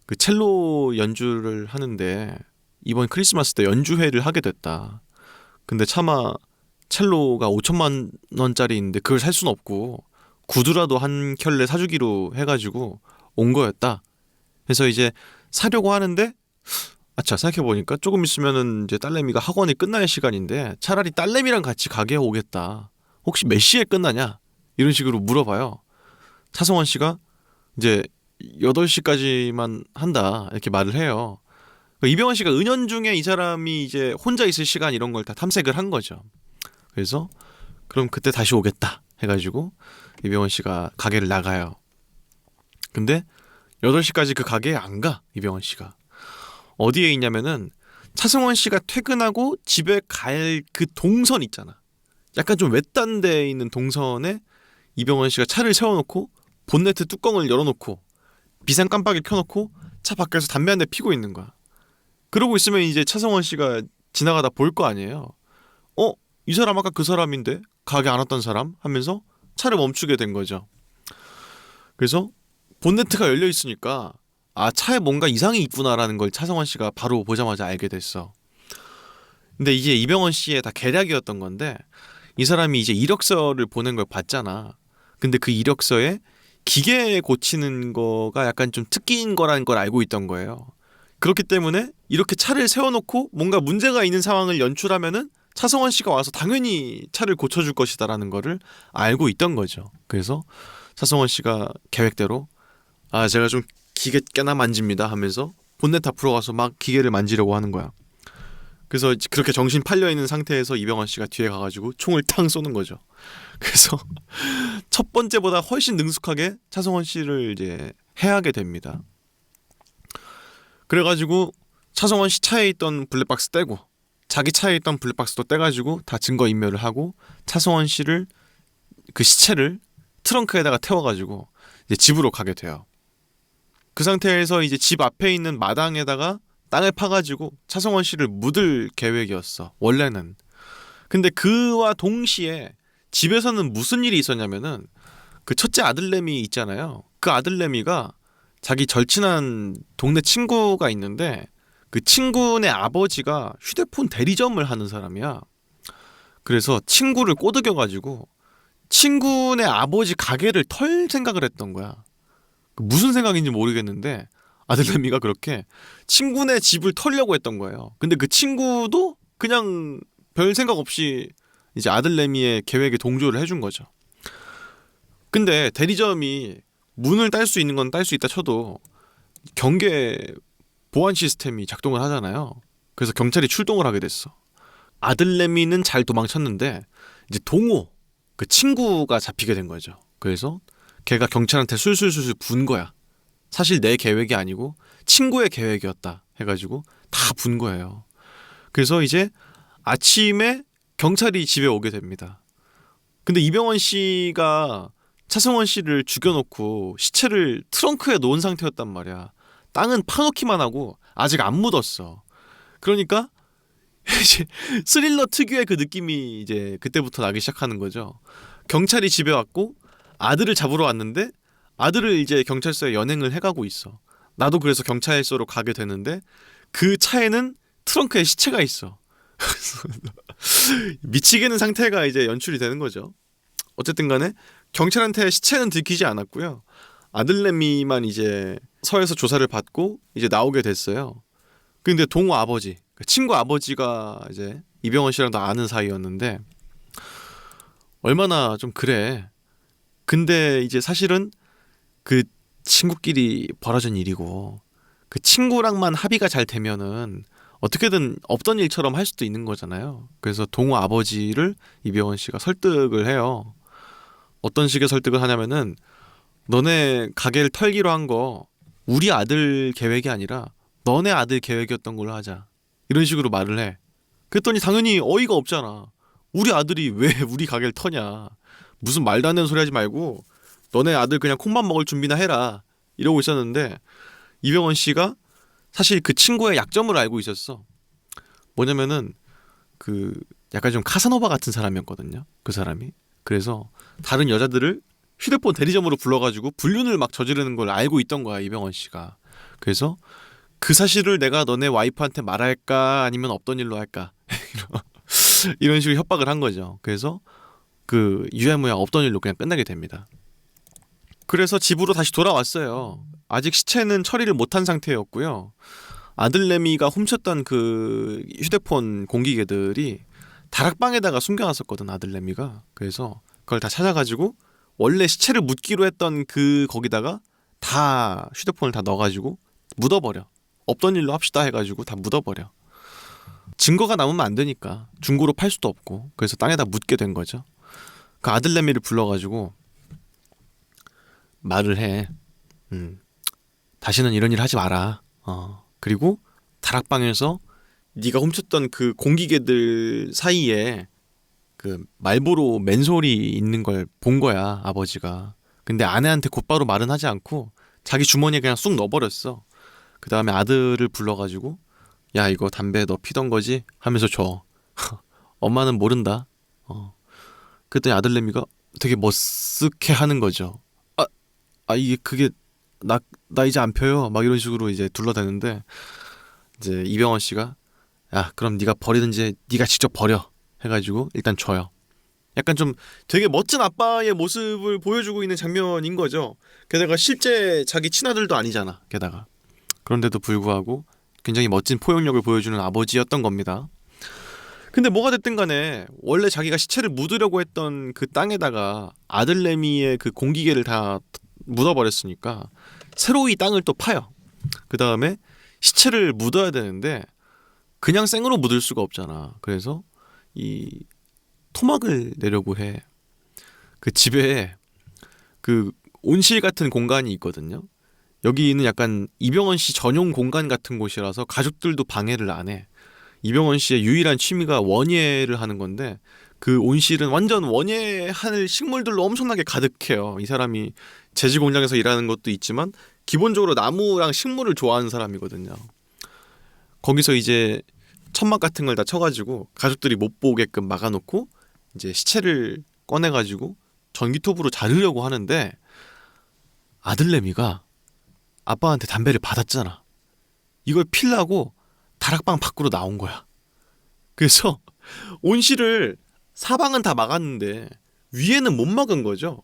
그 첼로 연주를 하는데 이번 크리스마스 때 연주회를 하게 됐다. 근데 차마 첼로가 5천만 원짜리인데 그걸 살 수는 없고 구두라도 한 켤레 사주기로 해가지고 온 거였다. 그래서 이제 사려고 하는데 아차 생각해보니까 조금 있으면은 이제 딸내미가 학원이 끝날 시간인데 차라리 딸내미랑 같이 가게 오겠다. 혹시 몇 시에 끝나냐? 이런 식으로 물어봐요. 차성원 씨가 이제 8시까지만 한다 이렇게 말을 해요. 이병헌 씨가 은연중에 이 사람이 이제 혼자 있을 시간 이런 걸 다 탐색을 한 거죠. 그래서 그럼 그때 다시 오겠다 해가지고 이병헌 씨가 가게를 나가요. 근데 8시까지 그 가게에 안 가. 이병헌 씨가 어디에 있냐면은 차승원 씨가 퇴근하고 집에 갈 그 동선 있잖아. 약간 좀 외딴 데에 있는 동선에 이병헌 씨가 차를 세워놓고 본네트 뚜껑을 열어놓고 비상 깜빡이 켜놓고 차 밖에서 담배 한 대 피고 있는 거야. 그러고 있으면 이제 차승원 씨가 지나가다 볼 거 아니에요. 이 사람 아까 그 사람인데 가게 안 왔던 사람 하면서 차를 멈추게 된 거죠. 그래서 본네트가 열려 있으니까 아, 차에 뭔가 이상이 있구나라는 걸 차성원 씨가 바로 보자마자 알게 됐어. 근데 이게 이병헌 씨의 다 계략이었던 건데 이 사람이 이제 이력서를 보낸 걸 봤잖아. 근데 그 이력서에 기계 고치는 거가 약간 좀 특기인 거라는 걸 알고 있던 거예요. 그렇기 때문에 이렇게 차를 세워놓고 뭔가 문제가 있는 상황을 연출하면은 차성원 씨가 와서 당연히 차를 고쳐줄 것이다라는 거를 알고 있던 거죠. 그래서 차성원 씨가 계획대로 아, 제가 좀 기계 꽤나 만집니다 하면서 본넷 앞으로 가서 막 기계를 만지려고 하는 거야. 그래서 그렇게 정신 팔려 있는 상태에서 이병헌 씨가 뒤에 가가지고 총을 탕 쏘는 거죠. 그래서 첫 번째보다 훨씬 능숙하게 차성원 씨를 이제 해하게 됩니다. 그래가지고 차성원 씨 차에 있던 블랙박스 떼고 자기 차에 있던 블랙박스도 떼가지고 다 증거 인멸을 하고 차성원 씨를 그 시체를 트렁크에다가 태워가지고 이제 집으로 가게 돼요. 그 상태에서 이제 집 앞에 있는 마당에다가 땅을 파가지고 차성원 씨를 묻을 계획이었어, 원래는. 근데 그와 동시에 집에서는 무슨 일이 있었냐면은 그 첫째 아들내미 있잖아요. 그 아들내미가 자기 절친한 동네 친구가 있는데 그 친구네 아버지가 휴대폰 대리점을 하는 사람이야. 그래서 친구를 꼬드겨가지고 친구네 아버지 가게를 털 생각을 했던 거야. 무슨 생각인지 모르겠는데 아들내미가 그렇게 친구네 집을 털려고 했던 거예요. 근데 그 친구도 그냥 별 생각 없이 이제 아들내미의 계획에 동조를 해준 거죠. 근데 대리점이 문을 딸 수 있는 건 딸 수 있다 쳐도 경계 보안 시스템이 작동을 하잖아요. 그래서 경찰이 출동을 하게 됐어. 아들내미는 잘 도망쳤는데 이제 동호 그 친구가 잡히게 된 거죠. 그래서 걔가 경찰한테 술술술술 분 거야. 사실 내 계획이 아니고 친구의 계획이었다 해가지고 다 분 거예요. 그래서 이제 아침에 경찰이 집에 오게 됩니다. 근데 이병헌 씨가 차성원 씨를 죽여놓고 시체를 트렁크에 놓은 상태였단 말이야. 땅은 파놓기만 하고 아직 안 묻었어. 그러니까 이제 스릴러 특유의 그 느낌이 이제 그때부터 나기 시작하는 거죠. 경찰이 집에 왔고 아들을 잡으러 왔는데 아들을 이제 경찰서에 연행을 해가고 있어. 나도 그래서 경찰서로 가게 되는데 그 차에는 트렁크에 시체가 있어. 미치겠는 상태가 이제 연출이 되는 거죠. 어쨌든 간에 경찰한테 시체는 들키지 않았고요. 아들내미만 이제 서에서 조사를 받고 이제 나오게 됐어요. 근데 동호 아버지, 친구 아버지가 이제 이병헌 씨랑도 아는 사이였는데 얼마나 좀 그래. 근데 이제 사실은 그 친구끼리 벌어진 일이고 그 친구랑만 합의가 잘 되면은 어떻게든 없던 일처럼 할 수도 있는 거잖아요. 그래서 동호 아버지를 이병헌 씨가 설득을 해요. 어떤 식의 설득을 하냐면은 너네 가게를 털기로 한 거 우리 아들 계획이 아니라 너네 아들 계획이었던 걸로 하자. 이런 식으로 말을 해. 그랬더니 당연히 어이가 없잖아. 우리 아들이 왜 우리 가게를 터냐. 무슨 말도 안 되는 소리 하지 말고 너네 아들 그냥 콩밥 먹을 준비나 해라. 이러고 있었는데 이병헌 씨가 사실 그 친구의 약점을 알고 있었어. 뭐냐면은 그 약간 좀 카사노바 같은 사람이었거든요. 그 사람이. 그래서 다른 여자들을 휴대폰 대리점으로 불러가지고 불륜을 막 저지르는 걸 알고 있던 거야, 이병헌 씨가. 그래서 그 사실을 내가 너네 와이프한테 말할까 아니면 없던 일로 할까 이런 식으로 협박을 한 거죠. 그래서 그 유야무야 없던 일로 그냥 끝나게 됩니다. 그래서 집으로 다시 돌아왔어요. 아직 시체는 처리를 못한 상태였고요. 아들내미가 훔쳤던 그 휴대폰 공기계들이 다락방에다가 숨겨놨었거든, 아들내미가. 그래서 그걸 다 찾아가지고 원래 시체를 묻기로 했던 그 거기다가 다 휴대폰을 다 넣어가지고 묻어버려. 없던 일로 합시다 해가지고 다 묻어버려. 증거가 남으면 안 되니까 중고로 팔 수도 없고 그래서 땅에다 묻게 된 거죠. 그 아들내미를 불러가지고 말을 해. 다시는 이런 일 하지 마라. 그리고 다락방에서 네가 훔쳤던 그 공기계들 사이에 그 말보로 맨솔이 있는 걸 본 거야, 아버지가. 근데 아내한테 곧바로 말은 하지 않고 자기 주머니에 그냥 쑥 넣어버렸어. 그 다음에 아들을 불러가지고 야, 이거 담배 너 피던 거지? 하면서 줘. 엄마는 모른다. 그랬더니 아들내미가 되게 머쓱해 하는 거죠. 이게 그게 나 이제 안 펴요. 막 이런 식으로 이제 둘러대는데 이제 이병헌 씨가 야 그럼 네가 버리든지 네가 직접 버려 해가지고 일단 줘요. 약간 좀 되게 멋진 아빠의 모습을 보여주고 있는 장면인 거죠. 게다가 실제 자기 친아들도 아니잖아. 게다가 그런데도 불구하고 굉장히 멋진 포용력을 보여주는 아버지였던 겁니다. 근데 뭐가 됐든 간에 원래 자기가 시체를 묻으려고 했던 그 땅에다가 아들내미의 그 공기계를 다 묻어버렸으니까 새로 이 땅을 또 파요. 그 다음에 시체를 묻어야 되는데 그냥 생으로 묻을 수가 없잖아. 그래서 이 토막을 내려고 해. 그 집에 그 온실 같은 공간이 있거든요. 여기는 약간 이병헌 씨 전용 공간 같은 곳이라서 가족들도 방해를 안 해. 이병헌 씨의 유일한 취미가 원예를 하는 건데 그 온실은 완전 원예할 식물들로 엄청나게 가득해요. 이 사람이 제지 공장에서 일하는 것도 있지만 기본적으로 나무랑 식물을 좋아하는 사람이거든요. 거기서 이제 천막 같은 걸 다 쳐가지고 가족들이 못 보게끔 막아놓고 이제 시체를 꺼내가지고 전기톱으로 자르려고 하는데 아들내미가 아빠한테 담배를 받았잖아. 이걸 필라고 다락방 밖으로 나온 거야. 그래서 온실을 사방은 다 막았는데 위에는 못 막은 거죠.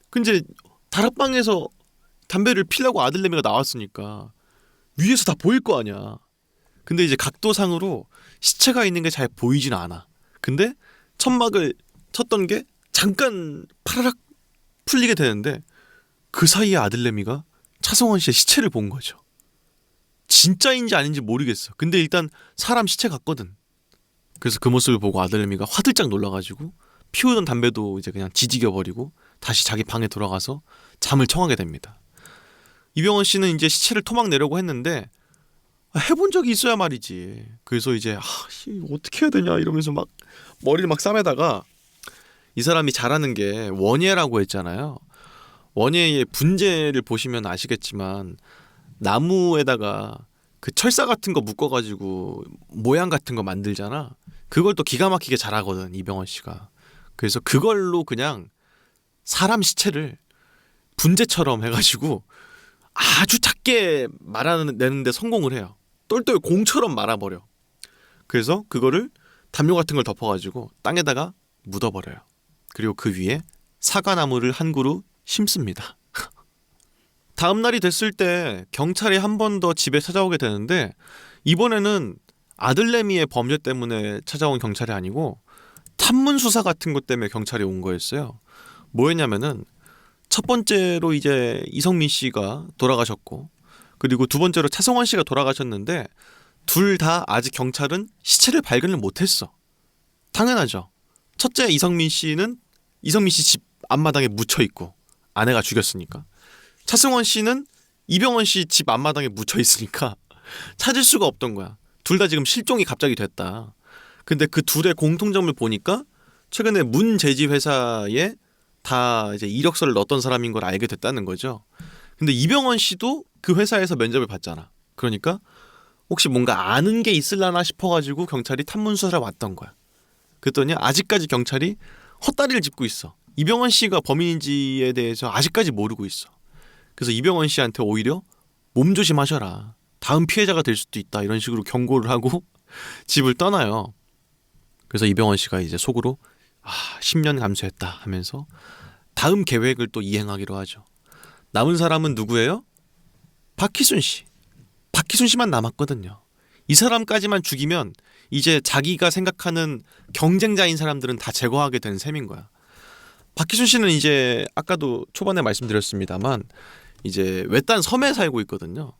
근데 다락방에서 담배를 피려고 아들내미가 나왔으니까 위에서 다 보일 거 아니야. 근데 이제 각도상으로 시체가 있는 게 잘 보이진 않아. 근데 천막을 쳤던 게 잠깐 파라락 풀리게 되는데 그 사이에 아들내미가 차성원 씨의 시체를 본 거죠. 진짜인지 아닌지 모르겠어. 근데 일단 사람 시체 같거든. 그래서 그 모습을 보고 아들내미가 화들짝 놀라가지고 피우던 담배도 이제 그냥 지지겨버리고 다시 자기 방에 돌아가서 잠을 청하게 됩니다. 이병헌 씨는 이제 시체를 토막 내려고 했는데 해본 적이 있어야 말이지. 그래서 이제 어떻게 해야 되냐 이러면서 막 머리를 막 싸매다가 이 사람이 잘하는 게 원예라고 했잖아요. 원예의 분재를 보시면 아시겠지만 나무에다가 그 철사 같은 거 묶어가지고 모양 같은 거 만들잖아. 그걸 또 기가 막히게 잘하거든 이병헌 씨가. 그래서 그걸로 그냥 사람 시체를 분재처럼 해가지고 아주 작게 말아내는데 성공을 해요. 똘똘 공처럼 말아버려. 그래서 그거를 담요 같은 걸 덮어가지고 땅에다가 묻어버려요. 그리고 그 위에 사과나무를 한 그루 심습니다. 다음 날이 됐을 때 경찰이 한 번 더 집에 찾아오게 되는데 이번에는 아들내미의 범죄 때문에 찾아온 경찰이 아니고 탐문 수사 같은 것 때문에 경찰이 온 거였어요. 뭐였냐면은 첫 번째로 이제 이성민 씨가 돌아가셨고 그리고 두 번째로 차성원 씨가 돌아가셨는데 둘 다 아직 경찰은 시체를 발견을 못했어. 당연하죠. 첫째 이성민 씨는 이성민 씨 집 앞마당에 묻혀 있고 아내가 죽였으니까. 차승원 씨는 이병헌 씨 집 앞마당에 묻혀 있으니까 찾을 수가 없던 거야. 둘 다 지금 실종이 갑자기 됐다. 근데 그 둘의 공통점을 보니까 최근에 문제지 회사에 다 이제 이력서를 넣었던 사람인 걸 알게 됐다는 거죠. 근데 이병헌 씨도 그 회사에서 면접을 봤잖아. 그러니까 혹시 뭔가 아는 게 있을라나 싶어가지고 경찰이 탐문 수사를 왔던 거야. 그랬더니 아직까지 경찰이 헛다리를 짚고 있어. 이병헌 씨가 범인인지에 대해서 아직까지 모르고 있어. 그래서 이병헌 씨한테 오히려 몸조심하셔라. 다음 피해자가 될 수도 있다. 이런 식으로 경고를 하고 집을 떠나요. 그래서 이병헌 씨가 이제 속으로 10년 감수했다 하면서 다음 계획을 또 이행하기로 하죠. 남은 사람은 누구예요? 박희순 씨. 박희순 씨만 남았거든요. 이 사람까지만 죽이면 이제 자기가 생각하는 경쟁자인 사람들은 다 제거하게 된 셈인 거야. 박희순 씨는 이제 아까도 초반에 말씀드렸습니다만 이제 외딴 섬에 살고 있거든요.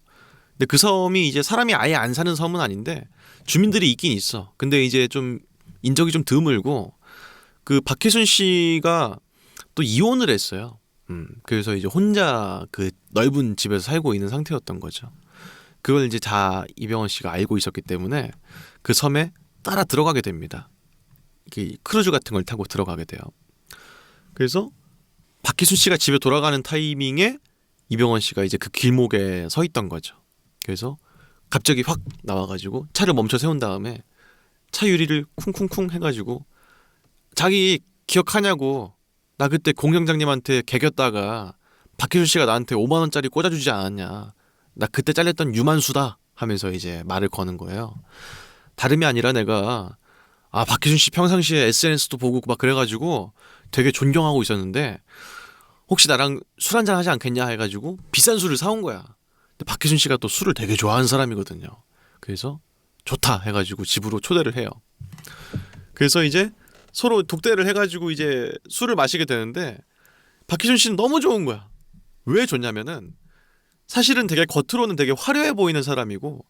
근데 그 섬이 이제 사람이 아예 안 사는 섬은 아닌데 주민들이 있긴 있어. 근데 이제 좀 인적이 좀 드물고 그 박희순 씨가 또 이혼을 했어요. 그래서 이제 혼자 그 넓은 집에서 살고 있는 상태였던 거죠. 그걸 이제 다 이병헌 씨가 알고 있었기 때문에 그 섬에 따라 들어가게 됩니다. 크루즈 같은 걸 타고 들어가게 돼요. 그래서 박희순 씨가 집에 돌아가는 타이밍에 이병헌 씨가 이제 그 길목에 서 있던 거죠. 그래서 갑자기 확 나와가지고 차를 멈춰 세운 다음에 차 유리를 쿵쿵쿵 해가지고 자기 기억하냐고. 나 그때 공장장님한테 개겼다가 박혜준 씨가 나한테 5만 원짜리 꽂아주지 않았냐. 나 그때 잘렸던 유만수다 하면서 이제 말을 거는 거예요. 다름이 아니라 내가 박혜준 씨 평상시에 SNS도 보고 막 그래가지고 되게 존경하고 있었는데 혹시 나랑 술 한잔 하지 않겠냐 해가지고 비싼 술을 사온 거야. 근데 박혜준 씨가 또 술을 되게 좋아하는 사람이거든요. 그래서 좋다 해가지고 집으로 초대를 해요. 그래서 이제 서로 독대를 해가지고 이제 술을 마시게 되는데 박희준 씨는 너무 좋은 거야. 왜 좋냐면은 사실은 되게 겉으로는 되게 화려해 보이는 사람이고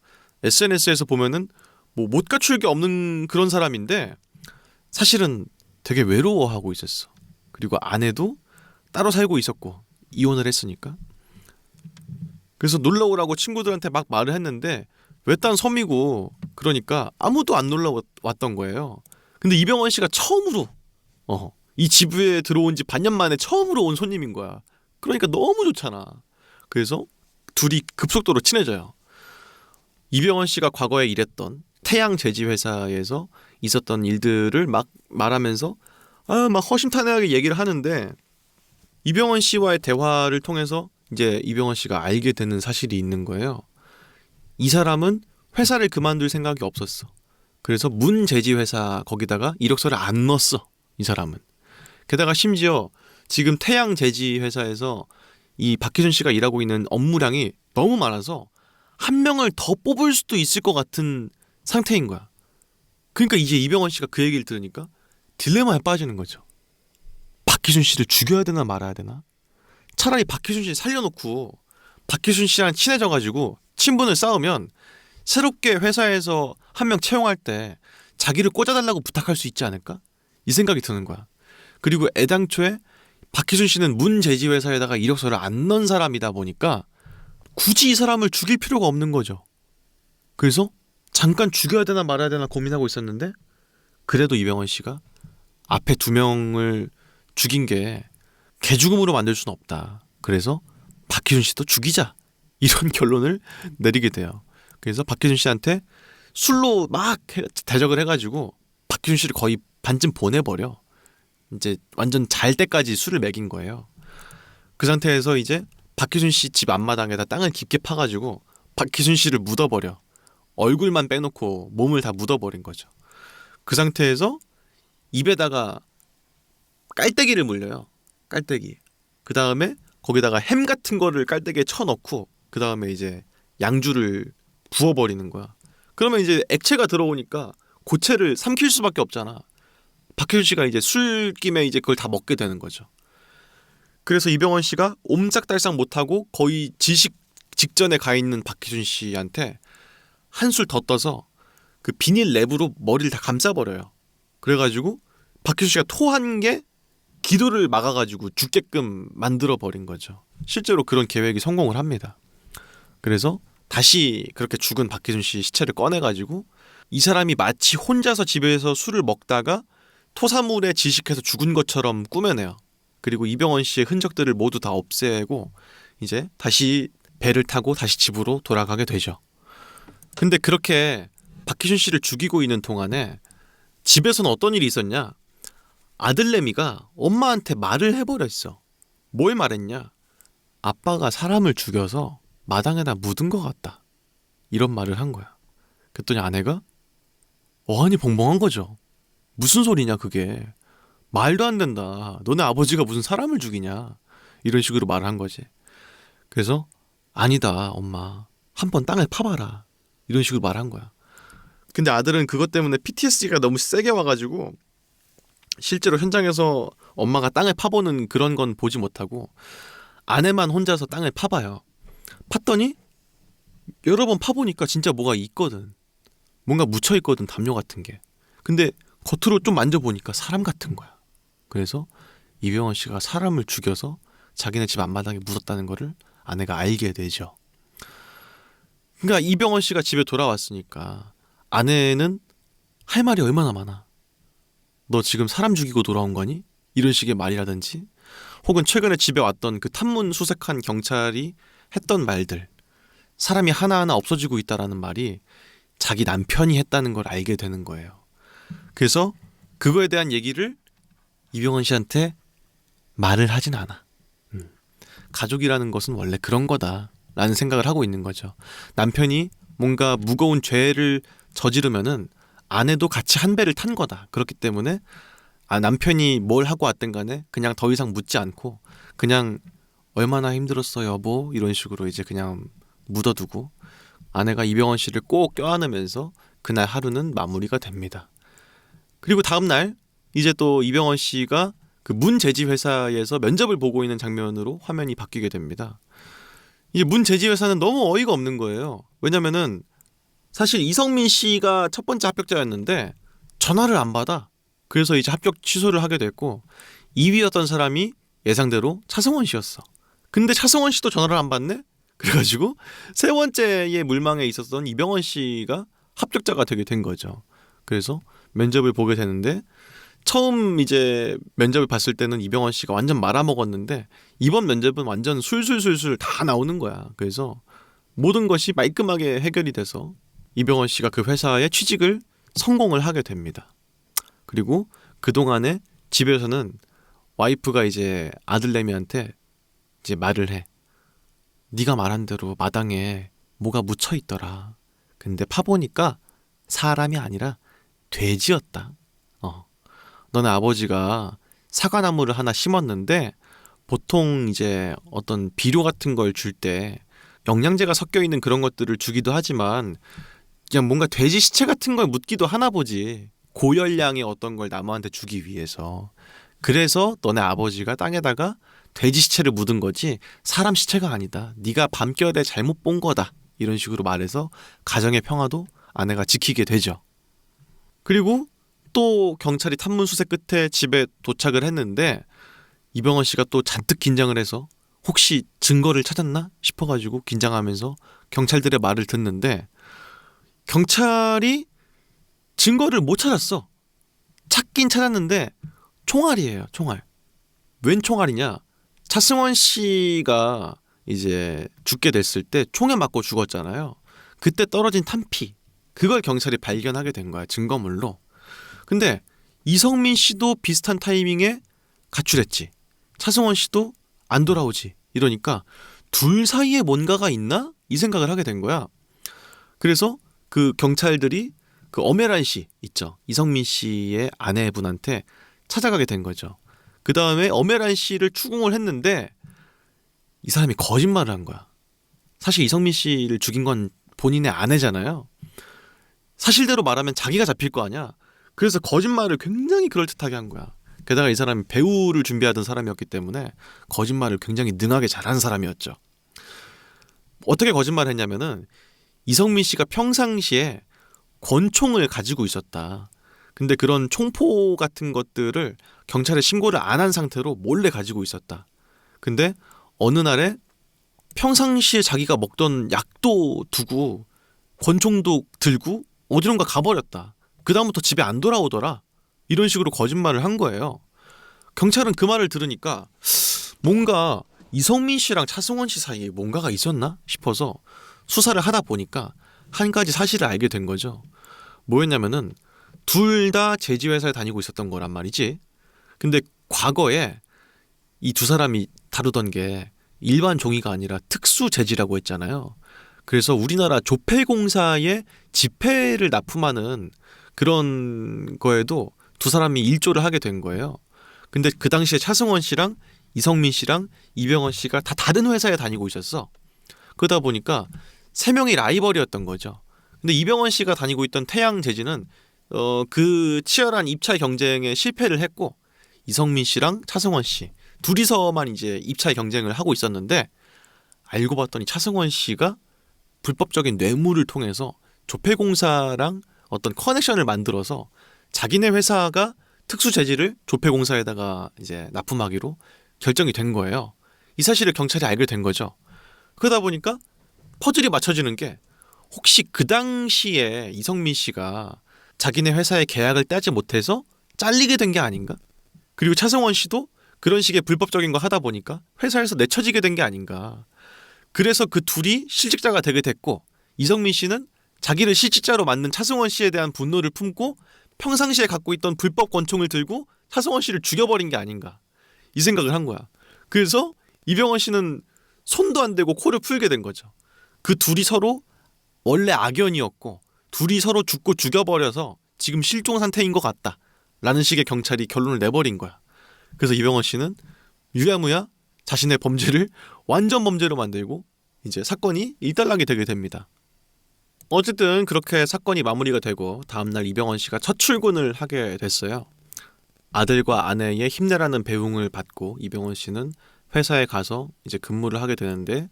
SNS에서 보면은 뭐 못 갖출 게 없는 그런 사람인데 사실은 되게 외로워하고 있었어. 그리고 아내도 따로 살고 있었고 이혼을 했으니까. 그래서 놀러 오라고 친구들한테 막 말을 했는데 외딴 섬이고 그러니까 아무도 안 놀러 왔던 거예요. 근데 이병헌 씨가 처음으로 이 집에 들어온 지 반년 만에 처음으로 온 손님인 거야. 그러니까 너무 좋잖아. 그래서 둘이 급속도로 친해져요. 이병헌 씨가 과거에 일했던 태양 제지 회사에서 있었던 일들을 막 말하면서 막 허심탄회하게 얘기를 하는데 이병헌 씨와의 대화를 통해서 이제 이병헌 씨가 알게 되는 사실이 있는 거예요. 이 사람은 회사를 그만둘 생각이 없었어. 그래서 문제지 회사 거기다가 이력서를 안 넣었어. 이 사람은. 게다가 심지어 지금 태양 제지 회사에서 이 박희준 씨가 일하고 있는 업무량이 너무 많아서 한 명을 더 뽑을 수도 있을 것 같은 상태인 거야. 그러니까 이제 이병헌 씨가 그 얘기를 들으니까 딜레마에 빠지는 거죠. 박희준 씨를 죽여야 되나 말아야 되나? 차라리 박희준 씨 살려놓고 박희준 씨랑 친해져가지고 친분을 쌓으면 새롭게 회사에서 한 명 채용할 때 자기를 꽂아달라고 부탁할 수 있지 않을까? 이 생각이 드는 거야. 그리고 애당초에 박희준 씨는 문제지 회사에다가 이력서를 안 넣은 사람이다 보니까 굳이 이 사람을 죽일 필요가 없는 거죠. 그래서 잠깐 죽여야 되나 말아야 되나 고민하고 있었는데 그래도 이병헌 씨가 앞에 두 명을 죽인 게 개죽음으로 만들 수는 없다. 그래서 박희준 씨도 죽이자. 이런 결론을 내리게 돼요. 그래서 박희준 씨한테 술로 막 대적을 해가지고 박희준 씨를 거의 반쯤 보내버려. 이제 완전 잘 때까지 술을 먹인 거예요. 그 상태에서 이제 박희준 씨 집 앞마당에다 땅을 깊게 파가지고 박희준 씨를 묻어버려. 얼굴만 빼놓고 몸을 다 묻어버린 거죠. 그 상태에서 입에다가 깔때기를 물려요. 깔때기. 그 다음에 거기다가 햄 같은 거를 깔때기에 쳐넣고 그 다음에 이제 양주를 부어버리는 거야. 그러면 이제 액체가 들어오니까 고체를 삼킬 수밖에 없잖아. 박혜준 씨가 이제 술김에 이제 그걸 다 먹게 되는 거죠. 그래서 이병헌 씨가 옴짝달싹 못하고 거의 지식 직전에 가 있는 박희준 씨한테 한술 더 떠서 그 비닐 랩으로 머리를 다 감싸버려요. 그래가지고 박희준 씨가 토한 게 기도를 막아가지고 죽게끔 만들어버린 거죠. 실제로 그런 계획이 성공을 합니다. 그래서 다시 그렇게 죽은 박희준 씨 시체를 꺼내가지고 이 사람이 마치 혼자서 집에서 술을 먹다가 토사물에 질식해서 죽은 것처럼 꾸며내요. 그리고 이병헌 씨의 흔적들을 모두 다 없애고 이제 다시 배를 타고 다시 집으로 돌아가게 되죠. 근데 그렇게 박희준 씨를 죽이고 있는 동안에 집에서는 어떤 일이 있었냐? 아들내미가 엄마한테 말을 해버렸어. 뭘 말했냐? 아빠가 사람을 죽여서 마당에다 묻은 것 같다. 이런 말을 한 거야. 그랬더니 아내가 어안이 벙벙한 거죠. 무슨 소리냐 그게. 말도 안 된다. 너네 아버지가 무슨 사람을 죽이냐. 이런 식으로 말을 한 거지. 그래서 아니다 엄마. 한번 땅을 파봐라. 이런 식으로 말한 거야. 근데 아들은 그것 때문에 PTSD가 너무 세게 와가지고 실제로 현장에서 엄마가 땅을 파보는 그런 건 보지 못하고 아내만 혼자서 땅을 파봐요. 팠더니 여러 번 파보니까 진짜 뭐가 있거든. 뭔가 묻혀있거든. 담요 같은 게. 근데 겉으로 좀 만져보니까 사람 같은 거야. 그래서 이병헌 씨가 사람을 죽여서 자기네 집 앞마당에 묻었다는 거를 아내가 알게 되죠. 그러니까 이병헌 씨가 집에 돌아왔으니까 아내는 할 말이 얼마나 많아. 너 지금 사람 죽이고 돌아온 거니? 이런 식의 말이라든지 혹은 최근에 집에 왔던 그 탐문 수색한 경찰이 했던 말들, 사람이 하나하나 없어지고 있다라는 말이 자기 남편이 했다는 걸 알게 되는 거예요. 그래서 그거에 대한 얘기를 이병헌 씨한테 말을 하진 않아. 가족이라는 것은 원래 그런 거다라는 생각을 하고 있는 거죠. 남편이 뭔가 무거운 죄를 저지르면은 아내도 같이 한 배를 탄 거다. 그렇기 때문에 남편이 뭘 하고 왔든 간에 그냥 더 이상 묻지 않고 그냥 얼마나 힘들었어 여보 이런 식으로 이제 그냥 묻어두고 아내가 이병헌 씨를 꼭 껴안으면서 그날 하루는 마무리가 됩니다. 그리고 다음날 이제 또 이병헌 씨가 그 문제지 회사에서 면접을 보고 있는 장면으로 화면이 바뀌게 됩니다. 이제 문제지 회사는 너무 어이가 없는 거예요. 왜냐면은 사실 이성민 씨가 첫 번째 합격자였는데 전화를 안 받아. 그래서 이제 합격 취소를 하게 됐고 2위였던 사람이 예상대로 차승원 씨였어. 근데 차승원 씨도 전화를 안 받네? 그래가지고 세 번째의 물망에 있었던 이병헌 씨가 합격자가 되게 된 거죠. 그래서 면접을 보게 되는데 처음 이제 면접을 봤을 때는 이병헌 씨가 완전 말아먹었는데 이번 면접은 완전 술술술술 다 나오는 거야. 그래서 모든 것이 말끔하게 해결이 돼서 이병헌 씨가 그 회사에 취직을 성공을 하게 됩니다. 그리고 그동안에 집에서는 와이프가 이제 아들내미한테 이제 말을 해. 네가 말한 대로 마당에 뭐가 묻혀 있더라. 근데 파보니까 사람이 아니라 돼지였다. 너네 아버지가 사과나무를 하나 심었는데 보통 이제 어떤 비료 같은 걸 줄 때 영양제가 섞여 있는 그런 것들을 주기도 하지만 그냥 뭔가 돼지 시체 같은 걸 묻기도 하나 보지. 고열량의 어떤 걸 나무한테 주기 위해서. 그래서 너네 아버지가 땅에다가 돼지 시체를 묻은 거지 사람 시체가 아니다. 네가 밤결에 잘못 본 거다. 이런 식으로 말해서 가정의 평화도 아내가 지키게 되죠. 그리고 또 경찰이 탐문 수색 끝에 집에 도착을 했는데 이병헌 씨가 또 잔뜩 긴장을 해서 혹시 증거를 찾았나 싶어가지고 긴장하면서 경찰들의 말을 듣는데 경찰이 증거를 못 찾았어. 찾긴 찾았는데 총알이에요. 총알. 웬 총알이냐? 차승원 씨가 이제 죽게 됐을 때 총에 맞고 죽었잖아요. 그때 떨어진 탄피. 그걸 경찰이 발견하게 된 거야. 증거물로. 근데 이성민 씨도 비슷한 타이밍에 가출했지. 차승원 씨도 안 돌아오지. 이러니까 둘 사이에 뭔가가 있나? 이 생각을 하게 된 거야. 그래서 그 경찰들이 그 엄혜란 씨 있죠. 이성민 씨의 아내분한테 찾아가게 된 거죠. 그 다음에 엄혜란 씨를 추궁을 했는데 이 사람이 거짓말을 한 거야. 사실 이성민 씨를 죽인 건 본인의 아내잖아요. 사실대로 말하면 자기가 잡힐 거 아니야. 그래서 거짓말을 굉장히 그럴듯하게 한 거야. 게다가 이 사람이 배우를 준비하던 사람이었기 때문에 거짓말을 굉장히 능하게 잘하는 사람이었죠. 어떻게 거짓말을 했냐면은 이성민 씨가 평상시에 권총을 가지고 있었다. 근데 그런 총포 같은 것들을 경찰에 신고를 안 한 상태로 몰래 가지고 있었다. 근데 어느 날에 평상시에 자기가 먹던 약도 두고 권총도 들고 어디론가 가버렸다. 그다음부터 집에 안 돌아오더라. 이런 식으로 거짓말을 한 거예요. 경찰은 그 말을 들으니까 뭔가 이성민 씨랑 차승원 씨 사이에 뭔가가 있었나 싶어서 수사를 하다 보니까 한 가지 사실을 알게 된 거죠. 뭐였냐면은 둘 다 제지회사에 다니고 있었던 거란 말이지. 근데 과거에 이 두 사람이 다루던 게 일반 종이가 아니라 특수 제지라고 했잖아요. 그래서 우리나라 조폐공사에 지폐를 납품하는 그런 거에도 두 사람이 일조를 하게 된 거예요. 근데 그 당시에 차승원 씨랑 이성민 씨랑 이병헌 씨가 다 다른 회사에 다니고 있었어. 그러다 보니까 세 명이 라이벌이었던 거죠. 근데 이병헌 씨가 다니고 있던 태양제지는 그 치열한 입찰 경쟁에 실패를 했고 이성민 씨랑 차승원 씨 둘이서만 이제 입찰 경쟁을 하고 있었는데 알고 봤더니 차승원 씨가 불법적인 뇌물을 통해서 조폐공사랑 어떤 커넥션을 만들어서 자기네 회사가 특수 재질을 조폐공사에다가 이제 납품하기로 결정이 된 거예요. 이 사실을 경찰이 알게 된 거죠. 그러다 보니까 퍼즐이 맞춰지는 게 혹시 그 당시에 이성민 씨가 자기네 회사의 계약을 따지 못해서 잘리게 된 게 아닌가? 그리고 차승원 씨도 그런 식의 불법적인 거 하다 보니까 회사에서 내쳐지게 된 게 아닌가? 그래서 그 둘이 실직자가 되게 됐고 이성민 씨는 자기를 실직자로 만든 차승원 씨에 대한 분노를 품고 평상시에 갖고 있던 불법 권총을 들고 차승원 씨를 죽여버린 게 아닌가 이 생각을 한 거야. 그래서 이병헌 씨는 손도 안 대고 코를 풀게 된 거죠. 그 둘이 서로 원래 악연이었고 둘이 서로 죽고 죽여버려서 지금 실종 상태인 것 같다 라는 식의 경찰이 결론을 내버린 거야. 그래서 이병헌 씨는 유야무야 자신의 범죄를 완전 범죄로 만들고 이제 사건이 일단락이 되게 됩니다. 어쨌든 그렇게 사건이 마무리가 되고 다음날 이병헌 씨가 첫 출근을 하게 됐어요. 아들과 아내의 힘내라는 배웅을 받고 이병헌 씨는 회사에 가서 이제 근무를 하게 되는데,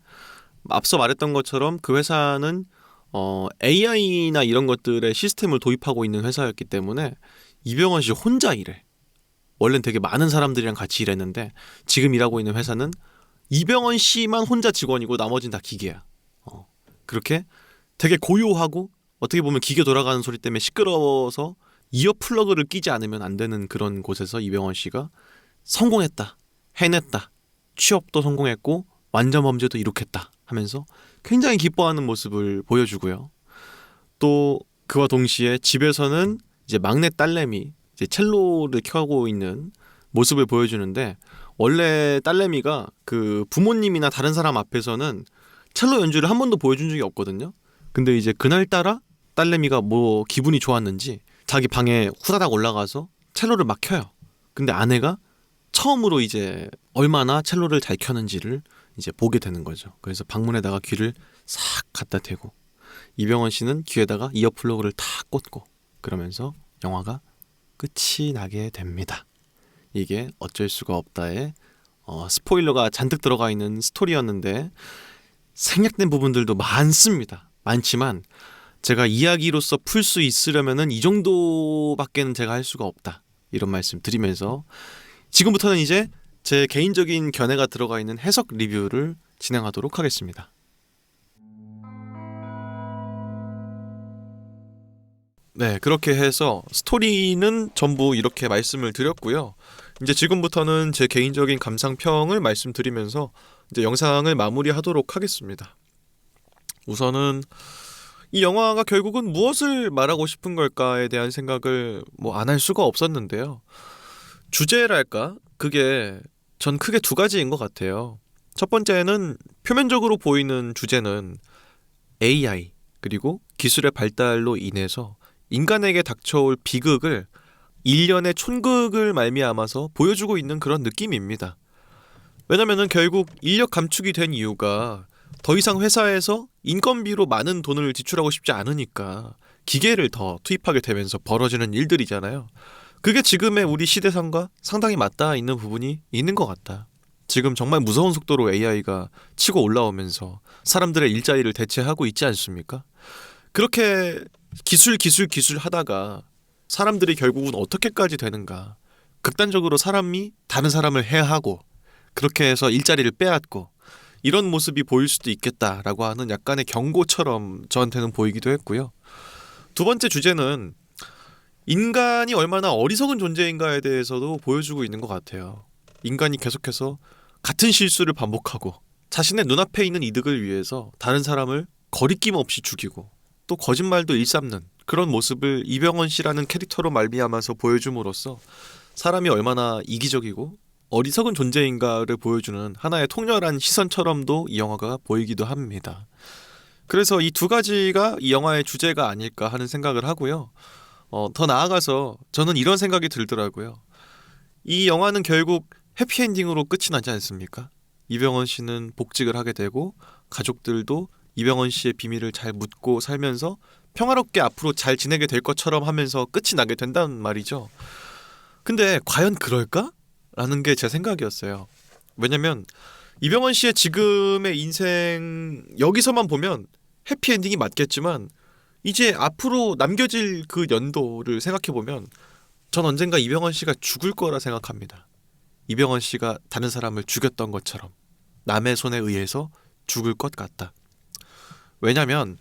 앞서 말했던 것처럼 그 회사는 AI나 이런 것들의 시스템을 도입하고 있는 회사였기 때문에 이병헌 씨 혼자 일해. 원래는 되게 많은 사람들이랑 같이 일했는데 지금 일하고 있는 회사는 이병헌 씨만 혼자 직원이고 나머지는 다 기계야. 그렇게 되게 고요하고 어떻게 보면 기계 돌아가는 소리 때문에 시끄러워서 이어 플러그를 끼지 않으면 안 되는 그런 곳에서 이병헌 씨가 성공했다, 해냈다, 취업도 성공했고 완전 범죄도 이룩했다 하면서 굉장히 기뻐하는 모습을 보여주고요. 또 그와 동시에 집에서는 이제 막내 딸내미 이제 첼로를 켜고 있는 모습을 보여주는데, 원래 딸내미가 그 부모님이나 다른 사람 앞에서는 첼로 연주를 한 번도 보여준 적이 없거든요. 근데 이제 그날따라 딸내미가 뭐 기분이 좋았는지 자기 방에 후다닥 올라가서 첼로를 막 켜요. 근데 아내가 처음으로 이제 얼마나 첼로를 잘 켜는지를 이제 보게 되는 거죠. 그래서 방문에다가 귀를 싹 갖다 대고 이병헌 씨는 귀에다가 이어플러그를 탁 꽂고 그러면서 영화가 끝이 나게 됩니다. 이게 어쩔 수가 없다의 스포일러가 잔뜩 들어가 있는 스토리였는데 생략된 부분들도 많지만 제가 이야기로서 풀 수 있으려면은 이 정도밖에는 제가 할 수가 없다, 이런 말씀 드리면서 지금부터는 이제 제 개인적인 견해가 들어가 있는 해석 리뷰를 진행하도록 하겠습니다. 네, 그렇게 해서 스토리는 전부 이렇게 말씀을 드렸고요. 이제 지금부터는 제 개인적인 감상평을 말씀드리면서 이제 영상을 마무리하도록 하겠습니다. 우선은 이 영화가 결국은 무엇을 말하고 싶은 걸까에 대한 생각을 안 할 수가 없었는데요. 주제랄까? 그게 전 크게 두 가지인 것 같아요. 첫 번째는 표면적으로 보이는 주제는 AI 그리고 기술의 발달로 인해서 인간에게 닥쳐올 비극을 일련의 촌극을 말미암아서 보여주고 있는 그런 느낌입니다. 왜냐면은 결국 인력 감축이 된 이유가 더 이상 회사에서 인건비로 많은 돈을 지출하고 싶지 않으니까 기계를 더 투입하게 되면서 벌어지는 일들이잖아요. 그게 지금의 우리 시대상과 상당히 맞닿아 있는 부분이 있는 것 같다. 지금 정말 무서운 속도로 AI가 치고 올라오면서 사람들의 일자리를 대체하고 있지 않습니까? 그렇게 기술 하다가 사람들이 결국은 어떻게까지 되는가. 극단적으로 사람이 다른 사람을 해하고 그렇게 해서 일자리를 빼앗고 이런 모습이 보일 수도 있겠다라고 하는 약간의 경고처럼 저한테는 보이기도 했고요. 두 번째 주제는 인간이 얼마나 어리석은 존재인가에 대해서도 보여주고 있는 것 같아요. 인간이 계속해서 같은 실수를 반복하고 자신의 눈앞에 있는 이득을 위해서 다른 사람을 거리낌 없이 죽이고 또 거짓말도 일삼는 그런 모습을 이병헌 씨라는 캐릭터로 말미암아서 보여줌으로써 사람이 얼마나 이기적이고 어리석은 존재인가를 보여주는 하나의 통렬한 시선처럼도 이 영화가 보이기도 합니다. 그래서 이 두 가지가 이 영화의 주제가 아닐까 하는 생각을 하고요. 더 나아가서 저는 이런 생각이 들더라고요. 이 영화는 결국 해피엔딩으로 끝이 나지 않습니까? 이병헌 씨는 복직을 하게 되고 가족들도 이병헌 씨의 비밀을 잘 묻고 살면서 평화롭게 앞으로 잘 지내게 될 것처럼 하면서 끝이 나게 된단 말이죠. 근데 과연 그럴까? 라는 게 제 생각이었어요. 왜냐면 이병헌 씨의 지금의 인생 여기서만 보면 해피엔딩이 맞겠지만 이제 앞으로 남겨질 그 연도를 생각해보면 전 언젠가 이병헌 씨가 죽을 거라 생각합니다. 이병헌 씨가 다른 사람을 죽였던 것처럼 남의 손에 의해서 죽을 것 같다. 왜냐면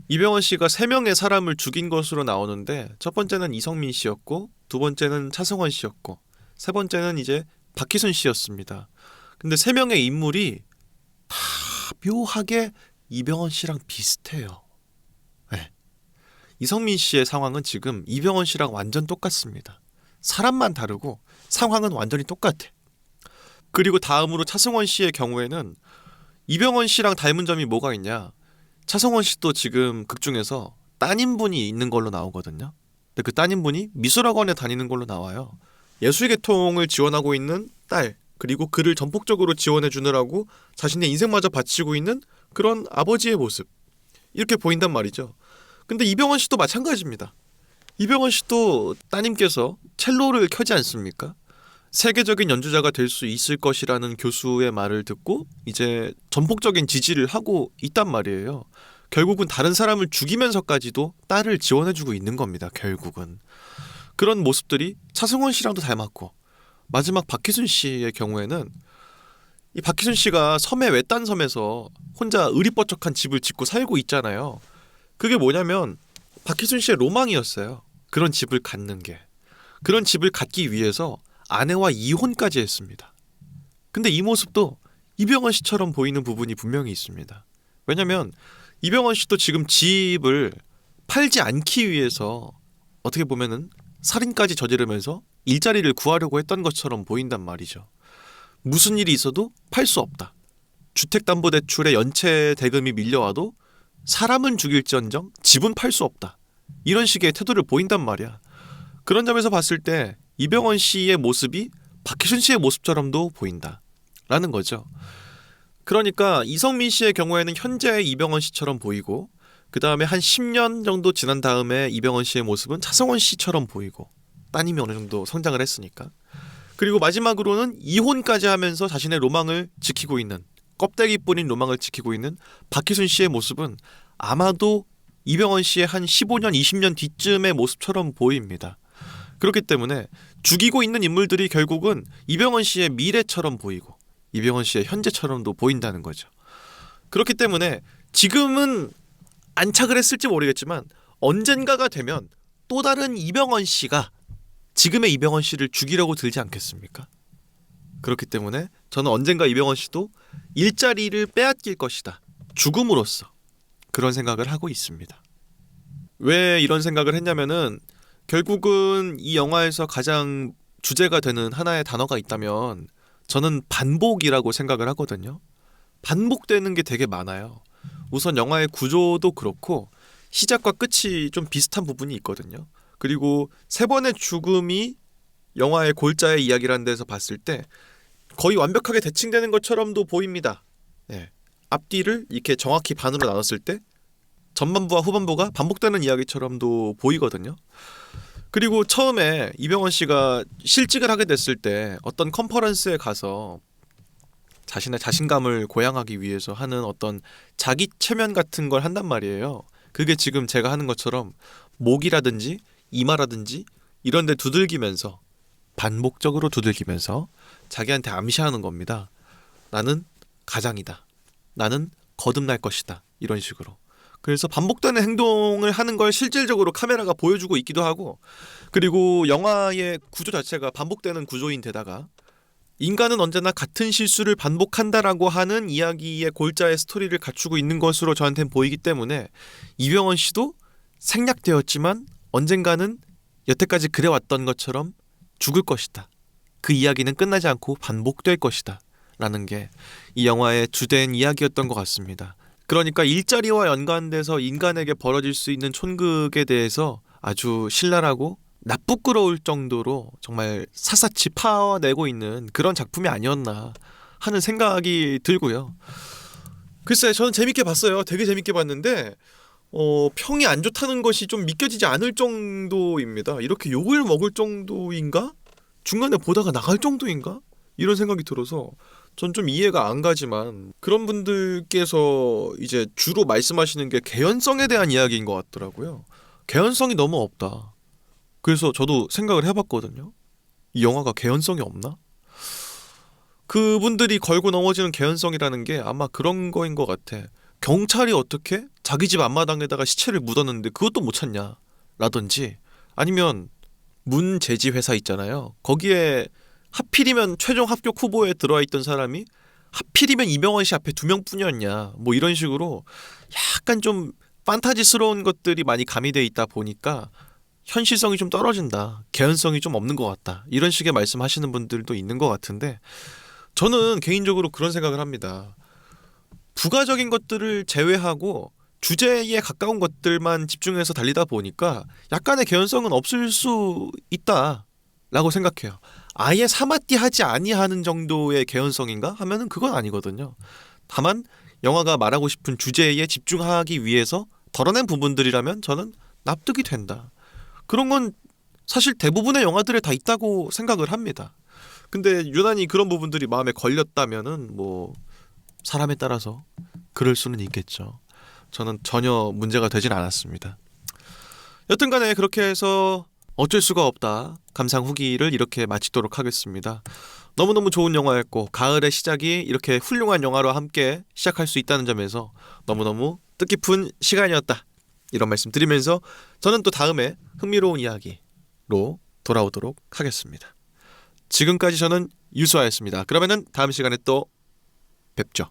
이병헌 씨가 3명의 사람을 죽인 것으로 나오는데 첫 번째는 이성민 씨였고 두 번째는 차승원 씨였고 세 번째는 이제 박희순 씨였습니다. 근데 3명의 인물이 다 묘하게 이병헌 씨랑 비슷해요. 네. 이성민 씨의 상황은 지금 이병헌 씨랑 완전 똑같습니다. 사람만 다르고 상황은 완전히 똑같아. 그리고 다음으로 차승원 씨의 경우에는 이병헌 씨랑 닮은 점이 뭐가 있냐. 차승원 씨도 지금 극 중에서 따님분이 있는 걸로 나오거든요. 근데 그 따님분이 미술학원에 다니는 걸로 나와요. 예술계통을 지원하고 있는 딸, 그리고 그를 전폭적으로 지원해 주느라고 자신의 인생마저 바치고 있는 그런 아버지의 모습, 이렇게 보인단 말이죠. 근데 이병헌 씨도 마찬가지입니다. 이병헌 씨도 따님께서 첼로를 켜지 않습니까? 세계적인 연주자가 될 수 있을 것이라는 교수의 말을 듣고 이제 전폭적인 지지를 하고 있단 말이에요. 결국은 다른 사람을 죽이면서까지도 딸을 지원해주고 있는 겁니다. 결국은 그런 모습들이 차승원 씨랑도 닮았고, 마지막 박희순 씨의 경우에는 이 박희순 씨가 섬의 외딴 섬에서 혼자 의리뻗쩍한 집을 짓고 살고 있잖아요. 그게 뭐냐면 박희순 씨의 로망이었어요. 그런 집을 갖는 게. 그런 집을 갖기 위해서 아내와 이혼까지 했습니다. 근데 이 모습도 이병헌 씨처럼 보이는 부분이 분명히 있습니다. 왜냐면 이병헌 씨도 지금 집을 팔지 않기 위해서 어떻게 보면은 살인까지 저지르면서 일자리를 구하려고 했던 것처럼 보인단 말이죠. 무슨 일이 있어도 팔 수 없다. 주택담보대출의 연체 대금이 밀려와도 사람은 죽일지언정 집은 팔 수 없다. 이런 식의 태도를 보인단 말이야. 그런 점에서 봤을 때 이병헌 씨의 모습이 박희순 씨의 모습처럼도 보인다라는 거죠. 그러니까 이성민 씨의 경우에는 현재의 이병헌 씨처럼 보이고, 그 다음에 한 10년 정도 지난 다음에 이병헌 씨의 모습은 차승원 씨처럼 보이고, 따님이 어느 정도 성장을 했으니까. 그리고 마지막으로는 이혼까지 하면서 자신의 로망을 지키고 있는, 껍데기뿐인 로망을 지키고 있는 박희순 씨의 모습은 아마도 이병헌 씨의 한 15년, 20년 뒤쯤의 모습처럼 보입니다. 그렇기 때문에 죽이고 있는 인물들이 결국은 이병헌 씨의 미래처럼 보이고 이병헌 씨의 현재처럼도 보인다는 거죠. 그렇기 때문에 지금은 안착을 했을지 모르겠지만 언젠가가 되면 또 다른 이병헌 씨가 지금의 이병헌 씨를 죽이려고 들지 않겠습니까? 그렇기 때문에 저는 언젠가 이병헌 씨도 일자리를 빼앗길 것이다. 죽음으로써 그런 생각을 하고 있습니다. 왜 이런 생각을 했냐면은 결국은 이 영화에서 가장 주제가 되는 하나의 단어가 있다면 저는 반복이라고 생각을 하거든요. 반복되는 게 되게 많아요. 우선 영화의 구조도 그렇고 시작과 끝이 좀 비슷한 부분이 있거든요. 그리고 세 번의 죽음이 영화의 골자의 이야기라는 데서 봤을 때 거의 완벽하게 대칭되는 것처럼도 보입니다. 네. 앞뒤를 이렇게 정확히 반으로 나눴을 때 전반부와 후반부가 반복되는 이야기처럼도 보이거든요. 그리고 처음에 이병헌 씨가 실직을 하게 됐을 때 어떤 컨퍼런스에 가서 자신의 자신감을 고양하기 위해서 하는 어떤 자기 체면 같은 걸 한단 말이에요. 그게 지금 제가 하는 것처럼 목이라든지 이마라든지 이런 데 두들기면서, 반복적으로 두들기면서 자기한테 암시하는 겁니다. 나는 가장이다. 나는 거듭날 것이다. 이런 식으로. 그래서 반복되는 행동을 하는 걸 실질적으로 카메라가 보여주고 있기도 하고, 그리고 영화의 구조 자체가 반복되는 구조인데다가 인간은 언제나 같은 실수를 반복한다라고 하는 이야기의 골자의 스토리를 갖추고 있는 것으로 저한테는 보이기 때문에 이병헌 씨도 생략되었지만 언젠가는 여태까지 그래왔던 것처럼 죽을 것이다. 그 이야기는 끝나지 않고 반복될 것이다. 라는 게 이 영화의 주된 이야기였던 것 같습니다. 그러니까 일자리와 연관돼서 인간에게 벌어질 수 있는 촌극에 대해서 아주 신랄하고 나쁘끄러울 정도로 정말 샅샅이 파내고 있는 그런 작품이 아니었나 하는 생각이 들고요. 글쎄, 저는 재밌게 봤어요. 되게 재밌게 봤는데 평이 안 좋다는 것이 좀 믿겨지지 않을 정도입니다. 이렇게 욕을 먹을 정도인가? 중간에 보다가 나갈 정도인가? 이런 생각이 들어서 전 좀 이해가 안 가지만, 그런 분들께서 이제 주로 말씀하시는 게 개연성에 대한 이야기인 것 같더라고요. 개연성이 너무 없다. 그래서 저도 생각을 해봤거든요. 이 영화가 개연성이 없나? 그분들이 걸고 넘어지는 개연성이라는 게 아마 그런 거인 것 같아. 경찰이 어떻게 자기 집 앞마당에다가 시체를 묻었는데 그것도 못 찾냐? 라든지, 아니면 문제지 회사 있잖아요. 거기에 하필이면 최종 합격 후보에 들어와 있던 사람이 하필이면 이병헌 씨 앞에 2명뿐이었냐, 뭐 이런 식으로 약간 좀 판타지스러운 것들이 많이 가미돼 있다 보니까 현실성이 좀 떨어진다, 개연성이 좀 없는 것 같다, 이런 식의 말씀하시는 분들도 있는 것 같은데, 저는 개인적으로 그런 생각을 합니다. 부가적인 것들을 제외하고 주제에 가까운 것들만 집중해서 달리다 보니까 약간의 개연성은 없을 수 있다라고 생각해요. 아예 사마띠 하지 아니하는 정도의 개연성인가 하면은 그건 아니거든요. 다만 영화가 말하고 싶은 주제에 집중하기 위해서 덜어낸 부분들이라면 저는 납득이 된다. 그런 건 사실 대부분의 영화들에 다 있다고 생각을 합니다. 근데 유난히 그런 부분들이 마음에 걸렸다면은 뭐 사람에 따라서 그럴 수는 있겠죠. 저는 전혀 문제가 되진 않았습니다. 여튼간에 그렇게 해서 어쩔 수가 없다 감상 후기를 이렇게 마치도록 하겠습니다. 너무너무 좋은 영화였고 가을의 시작이 이렇게 훌륭한 영화로 함께 시작할 수 있다는 점에서 너무너무 뜻깊은 시간이었다, 이런 말씀 드리면서 저는 또 다음에 흥미로운 이야기로 돌아오도록 하겠습니다. 지금까지 저는 유수아였습니다. 그러면은 다음 시간에 또 뵙죠.